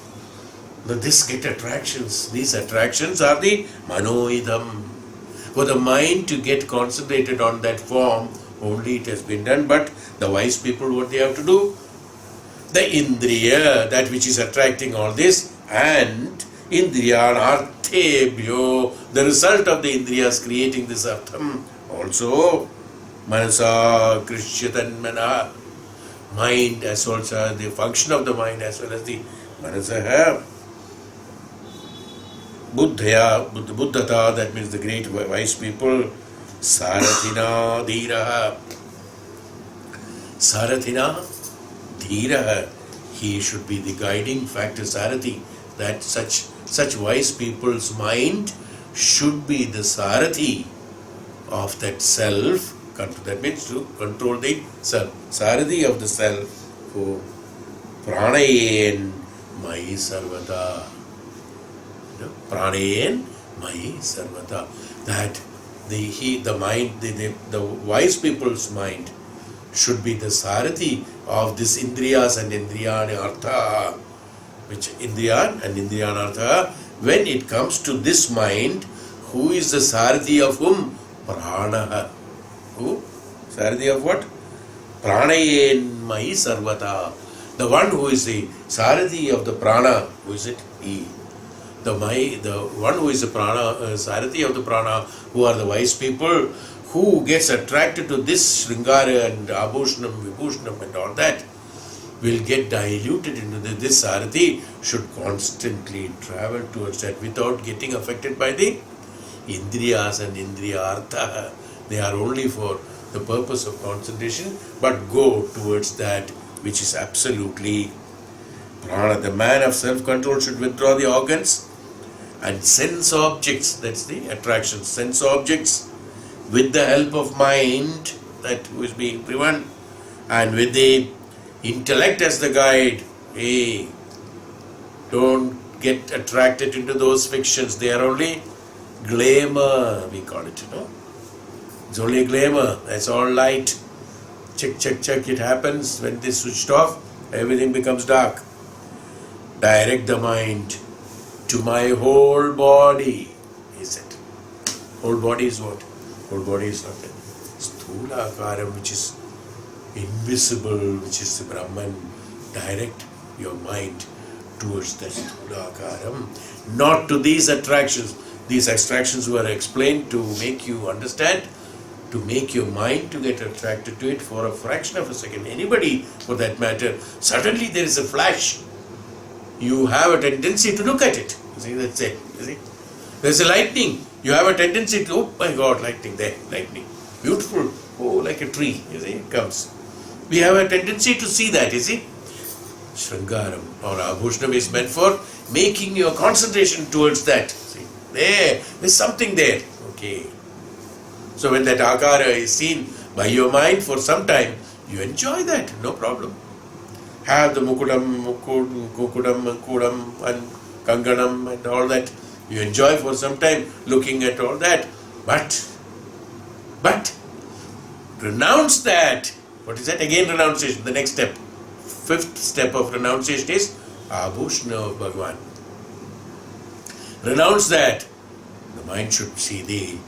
This get attractions. These attractions are the Manoidam. For the mind to get concentrated on that form, only it has been done. But the wise people, what they have to do? The Indriya, that which is attracting all this, and Indriyan Arthebhyo, the result of the Indriyas creating this Artham also Manasa Krishyatanmana. Mind as also the function of the mind as well as the Manasa. Buddhata, that means the great wise people. Sarathina Dhiraha. Sarathina Dhiraha. He should be the guiding factor, Sarathi. That such wise people's mind should be the Sarathi of that self. That means to control the self. Sarathi of the self. Who Pranayen Mai Sarvata. Pranayen Mai Sarvata. That the mind, the wise people's mind should be the Sarathi of this Indriyas and Indriyana Artha. Which Indriyan and Indriyana Artha, when it comes to this mind, who is the Sarathi of whom? Prana. Who? Sarathi of what? Pranayen Mai Sarvata. The one who is the Sarathi of the Prana, who is it? He. The one who is the Prana, Sarathi of the Prana, who are the wise people, who gets attracted to this Sringara and Abhushanam, Vibhushanam and all that, will get diluted into this Sarathi, should constantly travel towards that without getting affected by the Indriyas and Indriyartha. They are only for the purpose of concentration, but go towards that which is absolutely Prana. The man of self-control should withdraw the organs and sense objects, that's the attraction, sense objects with the help of mind, that is being driven, and with the intellect as the guide. Hey, don't get attracted into those fictions. They are only glamour, we call it, It's only a glamour. That's all light. Check, check, check. It happens when they switched off, everything becomes dark. Direct the mind to my whole body, is it? Whole body is what? Whole body is not a sthula akaram, which is invisible, which is the Brahman. Direct your mind towards that sthula akaram, not to these attractions. These attractions were explained to make you understand, to make your mind to get attracted to it for a fraction of a second. Anybody, for that matter, suddenly there is a flash. You have a tendency to look at it. You see, that's it. You see, there's a lightning. You have a tendency to, oh my God, lightning there, lightning. Beautiful. Oh, like a tree. You see, it comes. We have a tendency to see that, you see. Shringaram or Abhushanam is meant for making your concentration towards that. See, there's something there. Okay. So when that akara is seen by your mind for some time, you enjoy that, no problem. Have the Kukudam and Kanganam and all that. You enjoy for some time looking at all that. But renounce that. What is that? Again renunciation, the next step. Fifth step of renunciation is Abhushna of Bhagavan. Renounce that. The mind should see the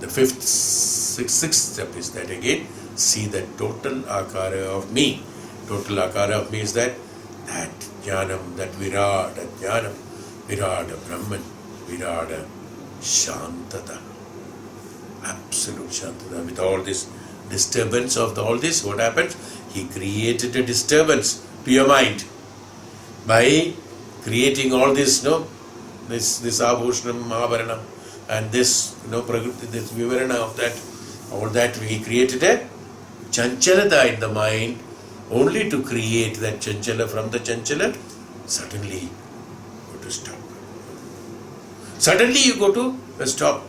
sixth step is that again, see the total akara of me. Total akara of me is that jnanam, that virada jnanam, virada Brahman, virada shantata. Absolute shantata. With all this disturbance of all this, what happens? He created a disturbance to your mind by creating all this, this abhushanam, mahabharana, and this, this vivarana of that, all that. He created a chanchalata in the mind, only to create that chanchala. From the chanchala, suddenly go to stop. Suddenly you go to a stop.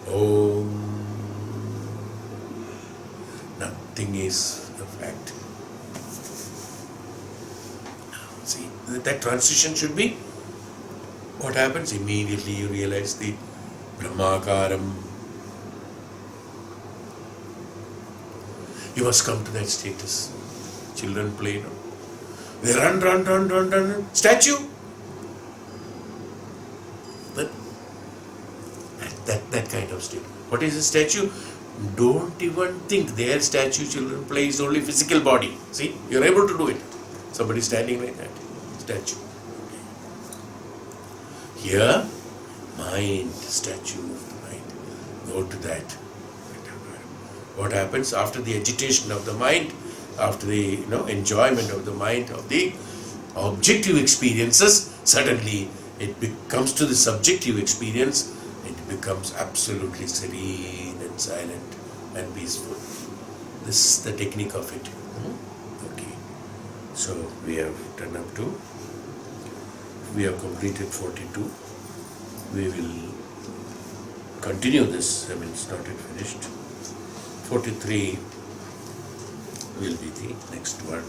Oh, nothing is a fact. See, that transition should be, what happens? Immediately you realize the Brahmakaram. You must come to that status. Children play, they run. Statue. That kind of state. What is a statue? Don't even think their statue, children play, is only physical body. See, you're able to do it. Somebody standing like that. Statue. Here, mind, statue of the mind. Go to that. What happens after the agitation of the mind, after the enjoyment of the mind of the objective experiences, suddenly it comes to the subjective experience, it becomes absolutely serene and silent and peaceful. This is the technique of it. Okay. So we have done up to, we have completed 42. We will continue this, it's not yet finished. 43 will be the next one.